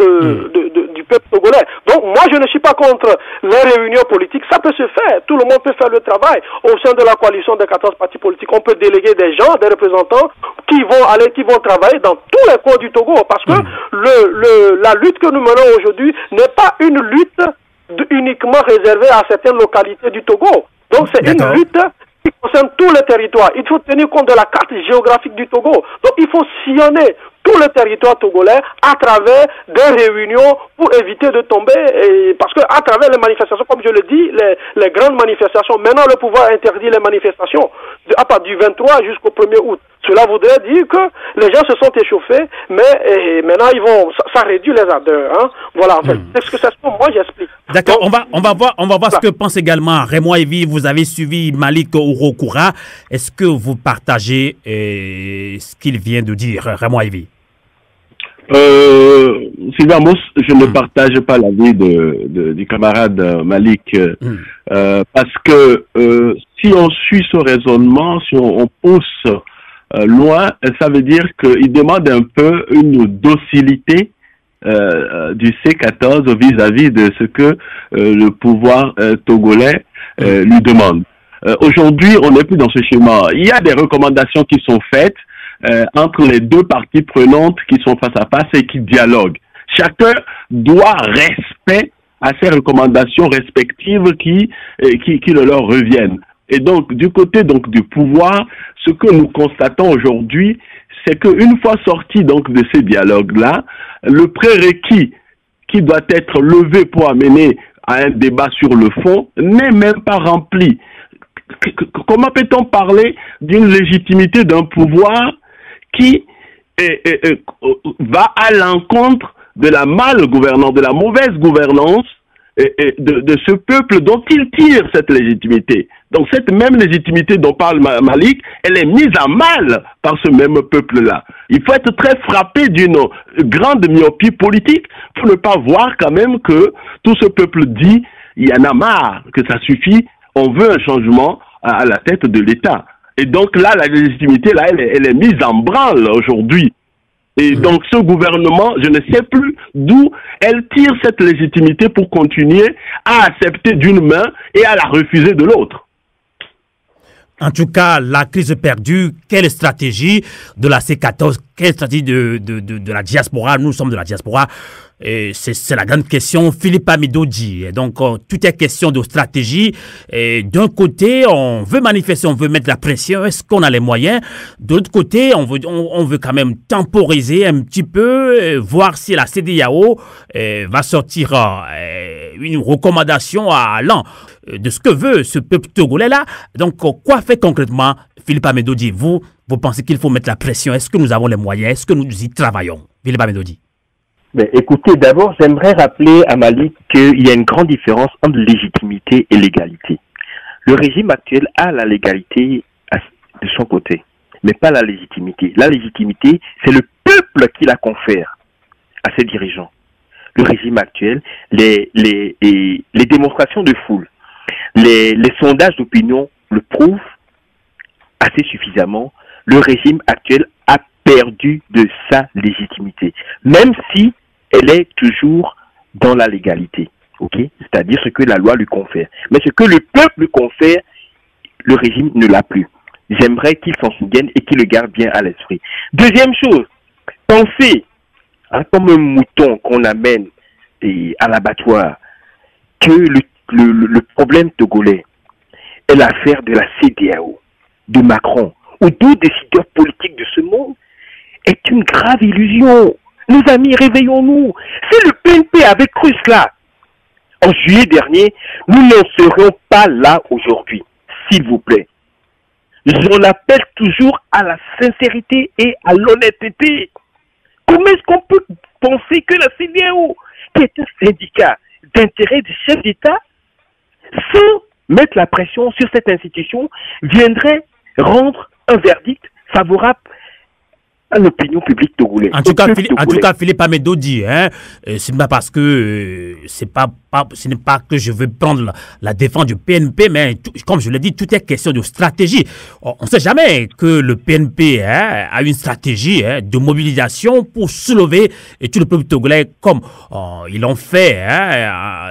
du peuple togolais. Donc moi je ne suis pas contre les réunions politiques, ça peut se faire, tout le monde peut faire le travail. Au sein de la coalition des 14 partis politiques, on peut déléguer des gens, des représentants qui vont travailler dans tous les coins du Togo, parce que la lutte que nous menons aujourd'hui n'est pas une lutte uniquement réservée à certaines localités du Togo. Donc c'est une lutte qui concerne tous les territoires. Il faut tenir compte de la carte géographique du Togo. Donc il faut sillonner tout le territoire togolais à travers des réunions pour éviter de tomber, parce que à travers les manifestations, comme je le dis, les grandes manifestations, maintenant le pouvoir interdit les manifestations à partir du 23 jusqu'au 1er août. Cela voudrait dire que les gens se sont échauffés, mais maintenant ça réduit les ardeurs. Voilà, en fait, c'est ce que moi j'explique. D'accord, on va voir ce que pense également Raymond Evy. Vous avez suivi Malik Ourokoura. Est-ce que vous partagez ce qu'il vient de dire, Raymond Evy? Sylvain Amos, je ne partage pas l'avis du camarade Malik, parce que si on suit ce raisonnement, si on pousse loin, ça veut dire qu'il demande un peu une docilité du C14 vis-à-vis de ce que le pouvoir togolais lui demande. Aujourd'hui, on n'est plus dans ce schéma. Il y a des recommandations qui sont faites entre les deux parties prenantes qui sont face à face et qui dialoguent. Chacun doit respect à ces recommandations respectives qui le leur reviennent. Et donc, du côté donc du pouvoir, ce que nous constatons aujourd'hui, c'est qu'une fois sorti donc de ces dialogues-là, le prérequis qui doit être levé pour amener à un débat sur le fond n'est même pas rempli. Comment peut-on parler d'une légitimité d'un pouvoir qui va à l'encontre de la malgouvernance, de la mauvaise gouvernance de ce peuple dont il tire cette légitimité? Donc cette même légitimité dont parle Malik, elle est mise à mal par ce même peuple-là. Il faut être très frappé d'une grande myopie politique pour ne pas voir quand même que tout ce peuple dit il y en a marre, que ça suffit, on veut un changement à la tête de l'État. Et donc là, la légitimité, là, elle est mise en branle aujourd'hui. Et donc ce gouvernement, je ne sais plus d'où elle tire cette légitimité pour continuer à accepter d'une main et à la refuser de l'autre. En tout cas, la crise perdue, quelle stratégie de la C14, quelle stratégie de la diaspora? Nous sommes de la diaspora. C'est la grande question. Philippe Amidou dit. Donc, tout est question de stratégie. D'un côté, on veut manifester, on veut mettre la pression. Est-ce qu'on a les moyens? De l'autre côté, on veut quand même temporiser un petit peu, voir si la CEDEAO va sortir une recommandation allant de ce que veut ce peuple togolais-là. Donc, quoi fait concrètement, Philippe Amidou dit? Vous pensez qu'il faut mettre la pression? Est-ce que nous avons les moyens? Est-ce que nous y travaillons? Philippe Amidou dit. Ben, écoutez, d'abord, j'aimerais rappeler à Malik qu'il y a une grande différence entre légitimité et légalité. Le régime actuel a la légalité de son côté, mais pas la légitimité. La légitimité, c'est le peuple qui la confère à ses dirigeants. Le régime actuel, les démonstrations de foule, les sondages d'opinion le prouvent assez suffisamment. Le régime actuel a perdu de sa légitimité, même si elle est toujours dans la légalité, ok? C'est-à-dire ce que la loi lui confère. Mais ce que le peuple lui confère, le régime ne l'a plus. J'aimerais qu'il s'en souvienne et qu'il le garde bien à l'esprit. Deuxième chose, pensez, comme un mouton qu'on amène à l'abattoir, que le problème togolais est l'affaire de la CEDEAO, de Macron, ou d'autres décideurs politiques de ce monde, est une grave illusion. Nos amis, réveillons-nous. Si le PNP avait cru cela en juillet dernier, nous n'en serions pas là aujourd'hui, s'il vous plaît. J'en appelle toujours à la sincérité et à l'honnêteté. Comment est-ce qu'on peut penser que la CEDEAO, qui est un syndicat d'intérêt des chefs d'État, sans mettre la pression sur cette institution, viendrait rendre un verdict favorable à l'opinion publique togolaise. En tout cas, Philippe Amidou dit, ce n'est pas parce que ce n'est pas que je veux prendre la défense du PNP, mais comme je l'ai dit, tout est question de stratégie. On ne sait jamais que le PNP a une stratégie de mobilisation pour soulever tout le peuple togolais comme ils l'ont fait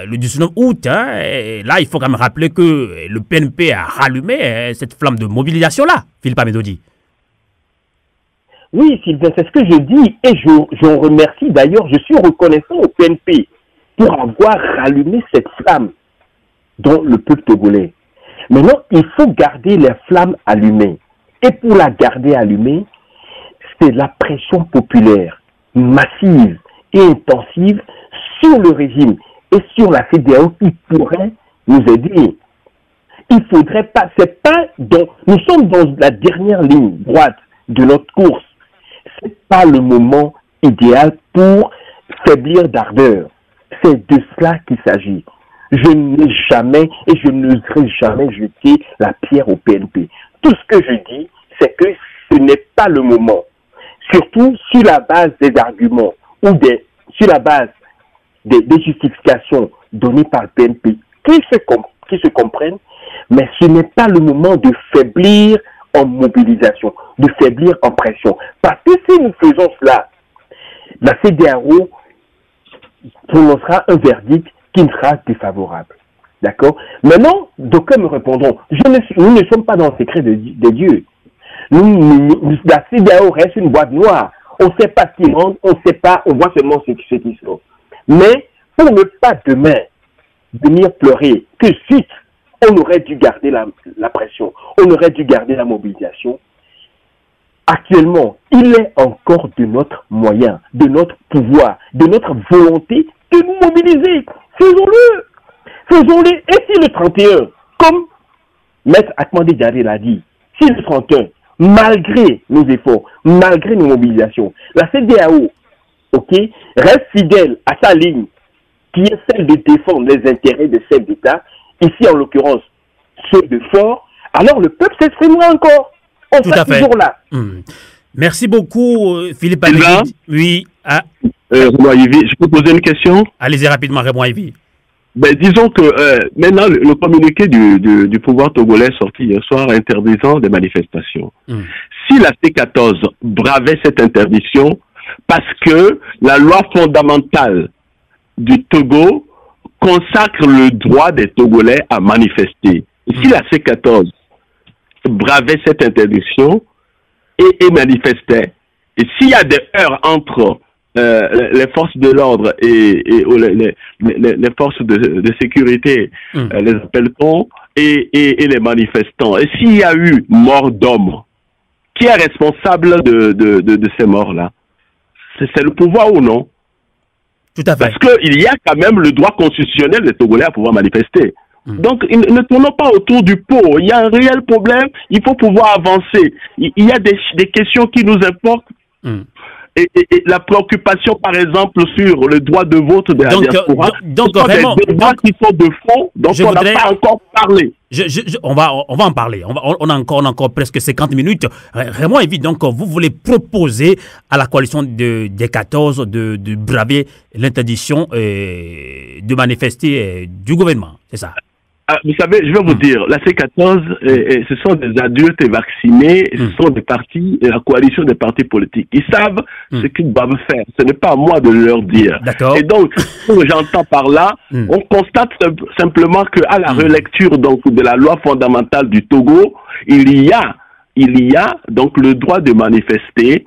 le 19 août. Et là, il faut quand même rappeler que le PNP a rallumé cette flamme de mobilisation-là, Philippe Amidou dit. Oui, Sylvain, c'est ce que je dis et j'en remercie d'ailleurs. Je suis reconnaissant au PNP pour avoir rallumé cette flamme dans le peuple togolais. Maintenant, il faut garder les flammes allumées. Et pour la garder allumée, c'est la pression populaire massive et intensive sur le régime et sur la CEDEAO qui pourrait nous aider. Il faudrait pas, nous sommes dans la dernière ligne droite de notre course. C'est pas le moment idéal pour faiblir d'ardeur. C'est de cela qu'il s'agit. Je n'ai jamais et je n'oserai jamais jeter la pierre au PNP. Tout ce que je dis, c'est que ce n'est pas le moment. Surtout sur la base des arguments ou sur la base des justifications données par le PNP qui se comprennent, mais ce n'est pas le moment de faiblir en mobilisation, de faiblir en pression. Parce que si nous faisons cela, la CEDEAO prononcera un verdict qui sera défavorable. D'accord? Maintenant, d'aucuns me répondront, nous ne sommes pas dans le secret de Dieu. La CEDEAO reste une boîte noire. On ne sait pas ce qu'ils rendent, on ne sait pas, on voit seulement ce qu'ils sont. Mais pour ne pas demain venir pleurer que suite, on aurait dû garder la pression, on aurait dû garder la mobilisation. Actuellement, il est encore de notre moyen, de notre pouvoir, de notre volonté de nous mobiliser. Faisons-le. Faisons-le. Et si le 31, comme Maître Akmandi Diaré l'a dit, si le 31, malgré nos efforts, malgré nos mobilisations, la CEDEAO, reste fidèle à sa ligne, qui est celle de défendre les intérêts des chefs d'État, ici en l'occurrence ceux de Fort, alors le peuple s'exprimera encore. On sera toujours là. Merci beaucoup, Philippe Amédée. Oui. Raymond Ivy, je peux poser une question? Allez-y rapidement, Raymond Ivy. Ben, disons que maintenant, le communiqué du pouvoir togolais sorti hier soir interdisant des manifestations. Si la C14 bravait cette interdiction, parce que la loi fondamentale du Togo consacre le droit des Togolais à manifester. Si la C14 bravait cette interdiction et manifestait, et s'il y a des heurts entre les forces de l'ordre et les forces de sécurité, les appelle-t-on, et les manifestants, et s'il y a eu mort d'hommes, qui est responsable de ces morts-là? C'est le pouvoir ou non? Tout à fait. Parce qu'il y a quand même le droit constitutionnel des Togolais à pouvoir manifester. Donc, ne tournons pas autour du pot. Il y a un réel problème. Il faut pouvoir avancer. Il y a des questions qui nous importent. Et la préoccupation, par exemple, sur le droit de vote de la diaspora, donc ce sont des débats qui sont de fond, donc on n'a pas encore parlé. On va en parler. On a encore presque 50 minutes. Vraiment évident, donc vous voulez proposer à la coalition des 14 de braver l'interdiction de manifester du gouvernement. C'est ça? Vous savez, je vais vous dire, la C14, ce sont des adultes vaccinés, ce sont des partis, la coalition des partis politiques. Ils savent ce qu'ils doivent faire. Ce n'est pas à moi de leur dire. Et donc, ce que j'entends par là, on constate simplement qu'à la relecture donc, de la loi fondamentale du Togo, il y a donc le droit de manifester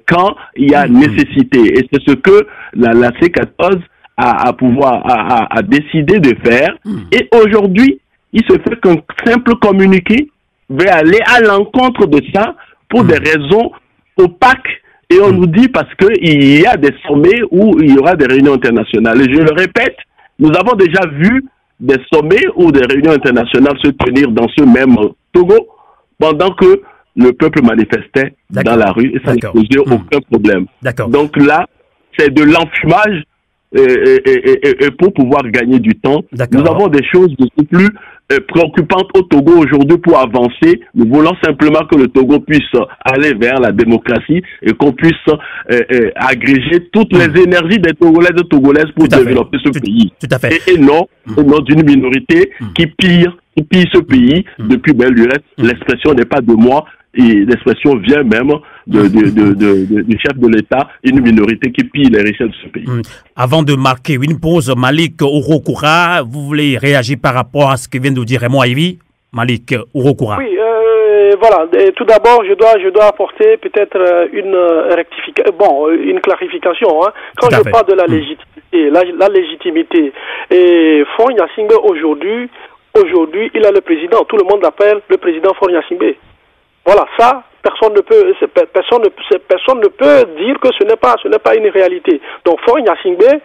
quand il y a nécessité. Et c'est ce que la C14 a décidé de faire. Et aujourd'hui, il se fait qu'un simple communiqué va aller à l'encontre de ça pour des raisons opaques. Et on nous dit parce qu'il y a des sommets où il y aura des réunions internationales. Et je le répète, nous avons déjà vu des sommets ou des réunions internationales se tenir dans ce même Togo pendant que le peuple manifestait dans la rue et ça ne posait aucun problème. Donc là, c'est de l'enfumage. Et pour pouvoir gagner du temps, nous avons des choses beaucoup plus préoccupantes au Togo aujourd'hui pour avancer. Nous voulons simplement que le Togo puisse aller vers la démocratie et qu'on puisse agréger toutes les énergies des Togolaises et Togolaises pour développer ce pays. Et non d'une minorité qui pille ce pays depuis belle lurette. L'expression n'est pas de moi. Et l'expression vient même du chef de l'État, une minorité qui pille les richesses de ce pays. Avant de marquer une pause, Malik Ourokoura, vous voulez réagir par rapport à ce que vient de dire Raymond Ivy? Malik Ourokoura. Oui, voilà. Tout d'abord, je dois apporter peut-être une clarification. Hein. Quand je parle de la légitimité, la légitimité, et Faure Gnassingbé aujourd'hui, il a le président. Tout le monde l'appelle le président Faure Gnassingbé. Voilà, ça, personne ne peut dire que ce n'est pas une réalité. Donc, Faure Gnassingbé,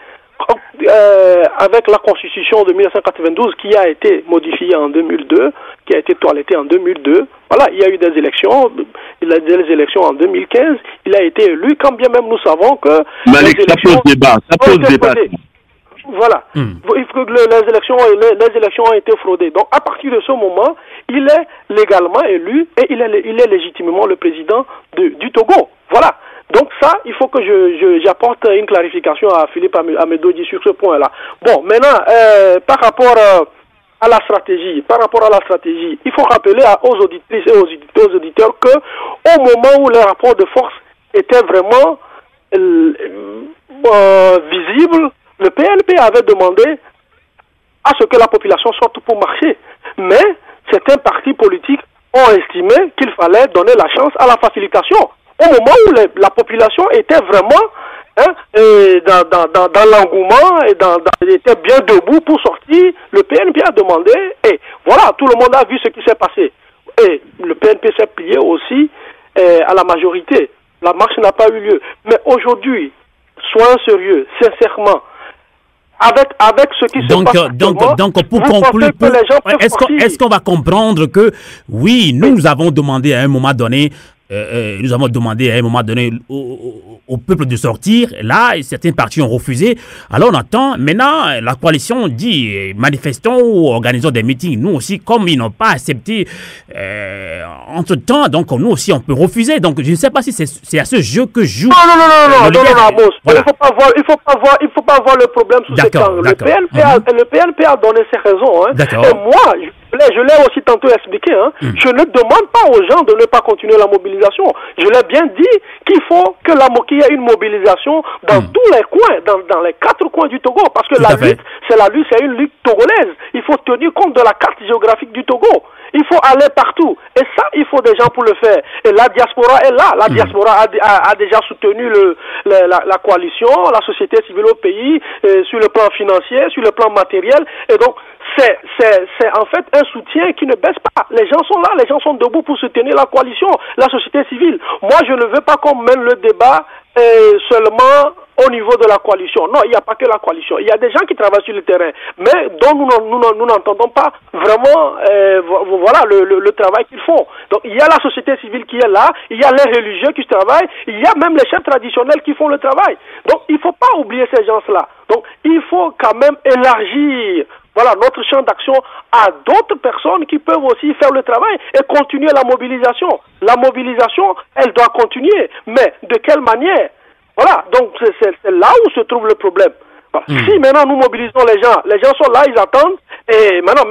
avec la Constitution de 1992 qui a été modifiée en 2002, qui a été toilettée en 2002, voilà, il y a eu des élections, en 2015, il a été élu, quand bien même nous savons que Malik, ça pose débat. Voilà. Les élections ont été fraudées. Donc, à partir de ce moment, il est légalement élu et il est légitimement le président du Togo. Voilà. Donc ça, il faut que j'apporte une clarification à Philippe Amédodi sur ce point-là. Bon, maintenant, par rapport à la stratégie, il faut rappeler aux auditrices et aux auditeurs que au moment où les rapports de force étaient vraiment visibles, le PNP avait demandé à ce que la population sorte pour marcher. Mais certains partis politiques ont estimé qu'il fallait donner la chance à la facilitation. Au moment où la population était vraiment dans l'engouement et était bien debout pour sortir, le PNP a demandé, et voilà, tout le monde a vu ce qui s'est passé. Et le PNP s'est plié aussi à la majorité. La marche n'a pas eu lieu. Mais aujourd'hui, soyons sérieux, sincèrement, avec ce qui se passe donc pour conclure, est-ce qu'on va comprendre que oui, nous avons demandé à un moment donné au peuple de sortir. Là, certains partis ont refusé. Alors on attend. Maintenant, la coalition dit manifestons ou organisons des meetings. Nous aussi, comme ils n'ont pas accepté entre-temps, donc nous aussi on peut refuser. Donc je ne sais pas si c'est à ce jeu que joue. Non, Amos. Voilà. Il faut pas voir le problème sous ce temps. Le PNP a donné ses raisons. Hein. Et moi, je l'ai aussi tantôt expliqué. Hein. Je ne demande pas aux gens de ne pas continuer la mobilisation. Je l'ai bien dit qu'il faut qu'il y ait une mobilisation dans tous les coins, dans les 4 coins du Togo, parce que la lutte, c'est une lutte togolaise. Il faut tenir compte de la carte géographique du Togo. Il faut aller partout. Et ça, il faut des gens pour le faire. Et la diaspora est là. La diaspora a déjà soutenu la coalition, la société civile au pays, sur le plan financier, sur le plan matériel. Et donc, c'est en fait un soutien qui ne baisse pas. Les gens sont là, les gens sont debout pour soutenir la coalition, la société civile. Moi, je ne veux pas qu'on mène le débat seulement au niveau de la coalition. Non, il n'y a pas que la coalition. Il y a des gens qui travaillent sur le terrain, mais dont nous n'entendons pas vraiment voilà, le travail qu'ils font. Donc, il y a la société civile qui est là, il y a les religieux qui travaillent, il y a même les chefs traditionnels qui font le travail. Donc, il ne faut pas oublier ces gens-là. Donc, il faut quand même élargir notre champ d'action à d'autres personnes qui peuvent aussi faire le travail et continuer la mobilisation. La mobilisation, elle doit continuer. Mais de quelle manière? Voilà, donc c'est là où se trouve le problème. Si maintenant nous mobilisons les gens sont là, ils attendent, et maintenant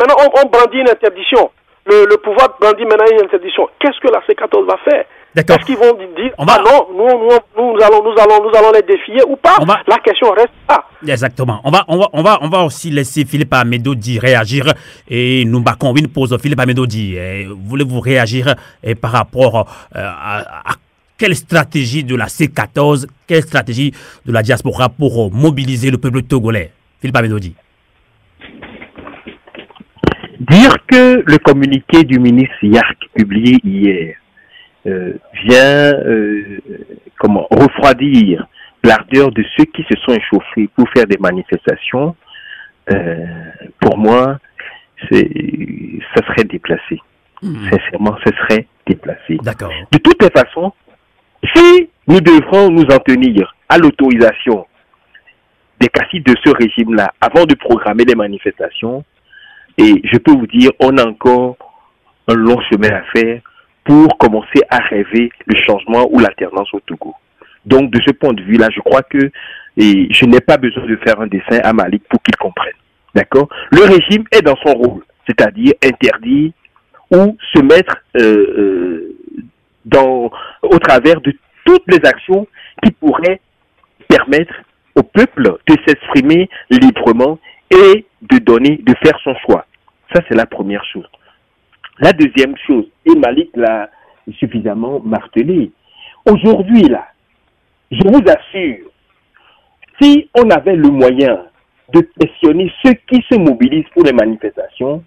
on brandit une interdiction. Le pouvoir brandit maintenant une interdiction. Qu'est-ce que la C14 va faire? Est-ce qu'ils vont dire non, nous allons les défier ou pas? La question reste là. Exactement. On va aussi laisser Philippe Amedodi réagir et nous battons une pause. Philippe Amedodi, voulez-vous réagir par rapport à quelle stratégie de la C14, quelle stratégie de la diaspora pour mobiliser le peuple togolais? Philippe Amedodi. Dire que le communiqué du ministre Yark publié hier vient refroidir l'ardeur de ceux qui se sont échauffés pour faire des manifestations, pour moi, ça serait déplacé. Sincèrement, ce serait déplacé. D'accord. De toutes les façons, si nous devrons nous en tenir à l'autorisation des caciques de ce régime-là avant de programmer les manifestations, et je peux vous dire, on a encore un long chemin à faire pour commencer à rêver le changement ou l'alternance au Togo. Donc, de ce point de vue-là, je crois que je n'ai pas besoin de faire un dessin à Malik pour qu'il comprenne. D'accord? Le régime est dans son rôle, c'est-à-dire interdire ou se mettre au travers de toutes les actions qui pourraient permettre au peuple de s'exprimer librement et de faire son choix. Ça, c'est la première chose. La deuxième chose, et Malik l'a suffisamment martelé, aujourd'hui, là, je vous assure, si on avait le moyen de questionner ceux qui se mobilisent pour les manifestations,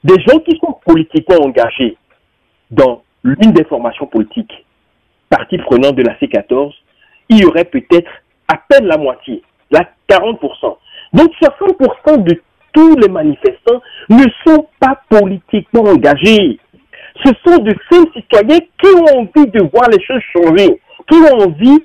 des gens qui sont politiquement engagés dans l'une des formations politiques, partie prenante de la C14, il y aurait peut-être à peine la moitié, là 40%. Donc 60% de tous les manifestants ne sont pas politiquement engagés. Ce sont de ces citoyens qui ont envie de voir les choses changer, qui ont envie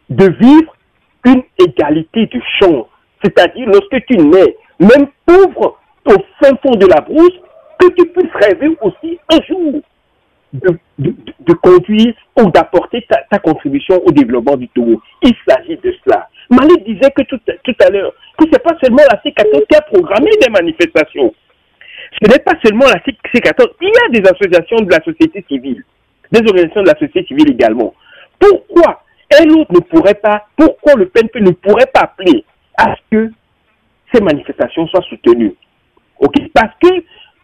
de vivre une égalité de chance. C'est-à-dire, lorsque tu nais, même pauvre, au fin fond de la brousse, que tu puisses rêver aussi un jour de conduire ou d'apporter ta contribution au développement du Togo. Il s'agit de cela. Malik disait que tout à l'heure, que ce n'est pas seulement la C14 qui a programmé des manifestations. Ce n'est pas seulement la C14. Il y a des associations de la société civile, des organisations de la société civile également. Pourquoi un autre ne pourrait pas, pourquoi le PNP ne pourrait pas appeler à ce que ces manifestations soient soutenues. Okay? Parce que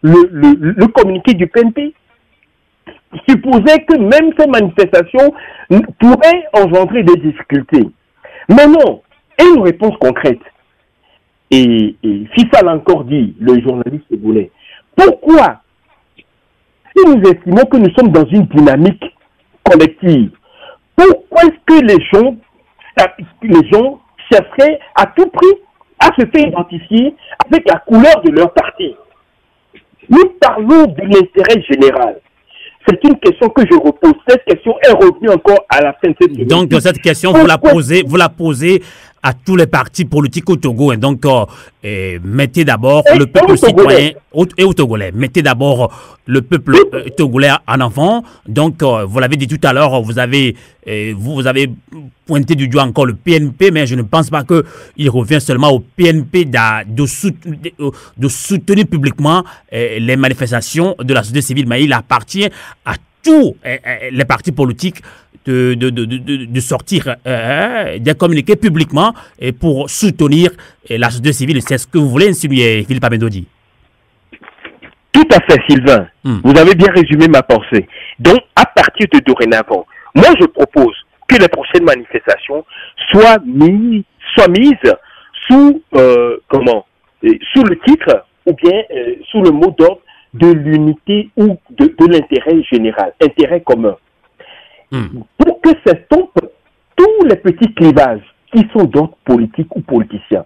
le communiqué du PNP supposait que même ces manifestations pourraient engendrer des difficultés. Mais non, et une réponse concrète. Et FIFA l'a encore dit, le journaliste togolais. Pourquoi, si nous estimons que nous sommes dans une dynamique collective, pourquoi est-ce que les gens chercheraient à tout prix à se faire identifier avec la couleur de leur parti? Nous parlons de l'intérêt général. C'est une question que je repose. Cette question est revenue encore à la fin de cette émission. Donc, cette question, vous la posez à tous les partis politiques au Togo. Hein. Donc, mettez d'abord le peuple citoyen et au Togolais. Mettez d'abord le peuple togolais en avant. Donc, vous l'avez dit tout à l'heure, vous avez pointé du doigt encore le PNP, mais je ne pense pas qu'il revient seulement au PNP de soutenir publiquement les manifestations de la société civile, mais il appartient à tous les partis politiques de sortir des communiqués publiquement et pour soutenir la société civile. C'est ce que vous voulez insinuer, Philippe Amedodi? Tout à fait, Sylvain. Vous avez bien résumé ma pensée. Donc, à partir de dorénavant, moi je propose que les prochaines manifestations soient mises sous sous le titre ou bien sous le mot d'ordre de l'unité ou de l'intérêt général, intérêt commun. Pour que s'estompent tous les petits clivages qui sont d'ordre politique ou politiciens.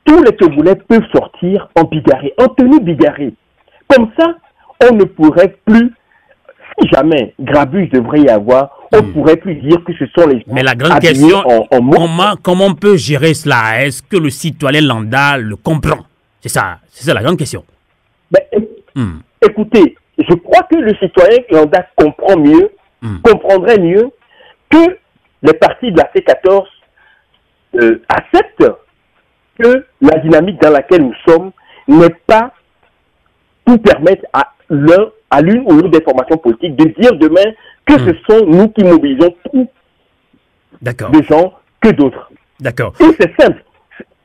Tous les Togolais peuvent sortir en bigarré, en tenue bigarrée. Comme ça, on ne pourrait plus, si jamais grabuge devrait y avoir, on ne pourrait plus dire que ce sont les gens. Mais la grande question, comment on peut gérer cela? Est-ce que le citoyen lambda le comprend? C'est ça la grande question. Écoutez, je crois que le citoyen lambda comprendrait mieux que les partis de la C14 acceptent que la dynamique dans laquelle nous sommes n'est pas pour permettre à l'une ou l'autre des formations politiques de dire demain que ce sont nous qui mobilisons plus de gens que d'autres. D'accord. Et c'est simple.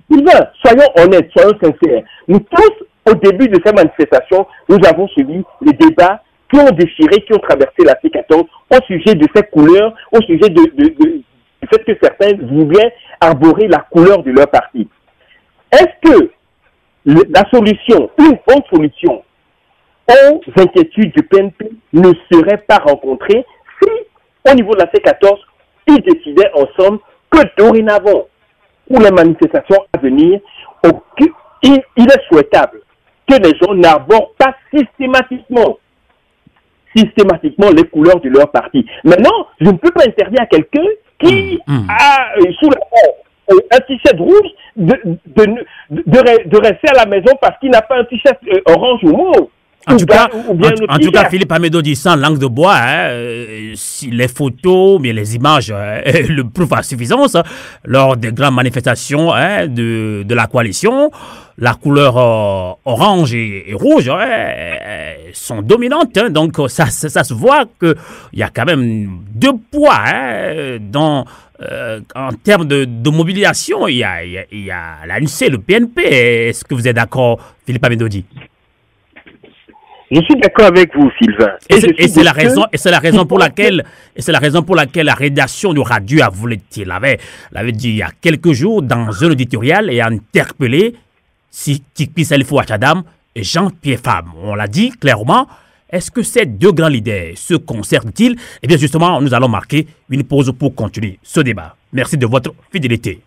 Sylvain, soyons honnêtes, soyons sincères. Nous tous, au début de ces manifestations, nous avons suivi les débats qui ont déchiré, qui ont traversé la C14 au sujet de ces couleurs, au sujet du fait que certains voulaient arborer la couleur de leur parti. Est-ce que la solution, une bonne solution aux inquiétudes du PNP ne serait pas rencontrée si, au niveau de la C14, ils décidaient ensemble que dorénavant, pour les manifestations à venir, il est souhaitable que les gens n'arborent pas systématiquement les couleurs de leur parti. Maintenant, je ne peux pas interdire à quelqu'un qui a sous un t-shirt rouge de rester à la maison parce qu'il n'a pas un t-shirt orange ou mauve. En tout cas, Philippe Amedodi, sans langue de bois, si les photos, mais les images le prouvent à suffisance, lors des grandes manifestations de la coalition, la couleur orange et rouge sont dominantes. Donc, ça se voit qu'il y a quand même deux poids en termes de mobilisation. Il y a l'ANC, le PNP. Est-ce que vous êtes d'accord, Philippe Amedodi? Je suis d'accord avec vous, Sylvain. Et c'est la raison pour laquelle la rédaction de Radio Avouletti l'avait dit il y a quelques jours dans un éditorial et a interpellé Tikpi Salifou Achadam et Jean-Pierre Fam. On l'a dit clairement. Est-ce que ces deux grands leaders se concernent-ils? Eh bien, justement, nous allons marquer une pause pour continuer ce débat. Merci de votre fidélité.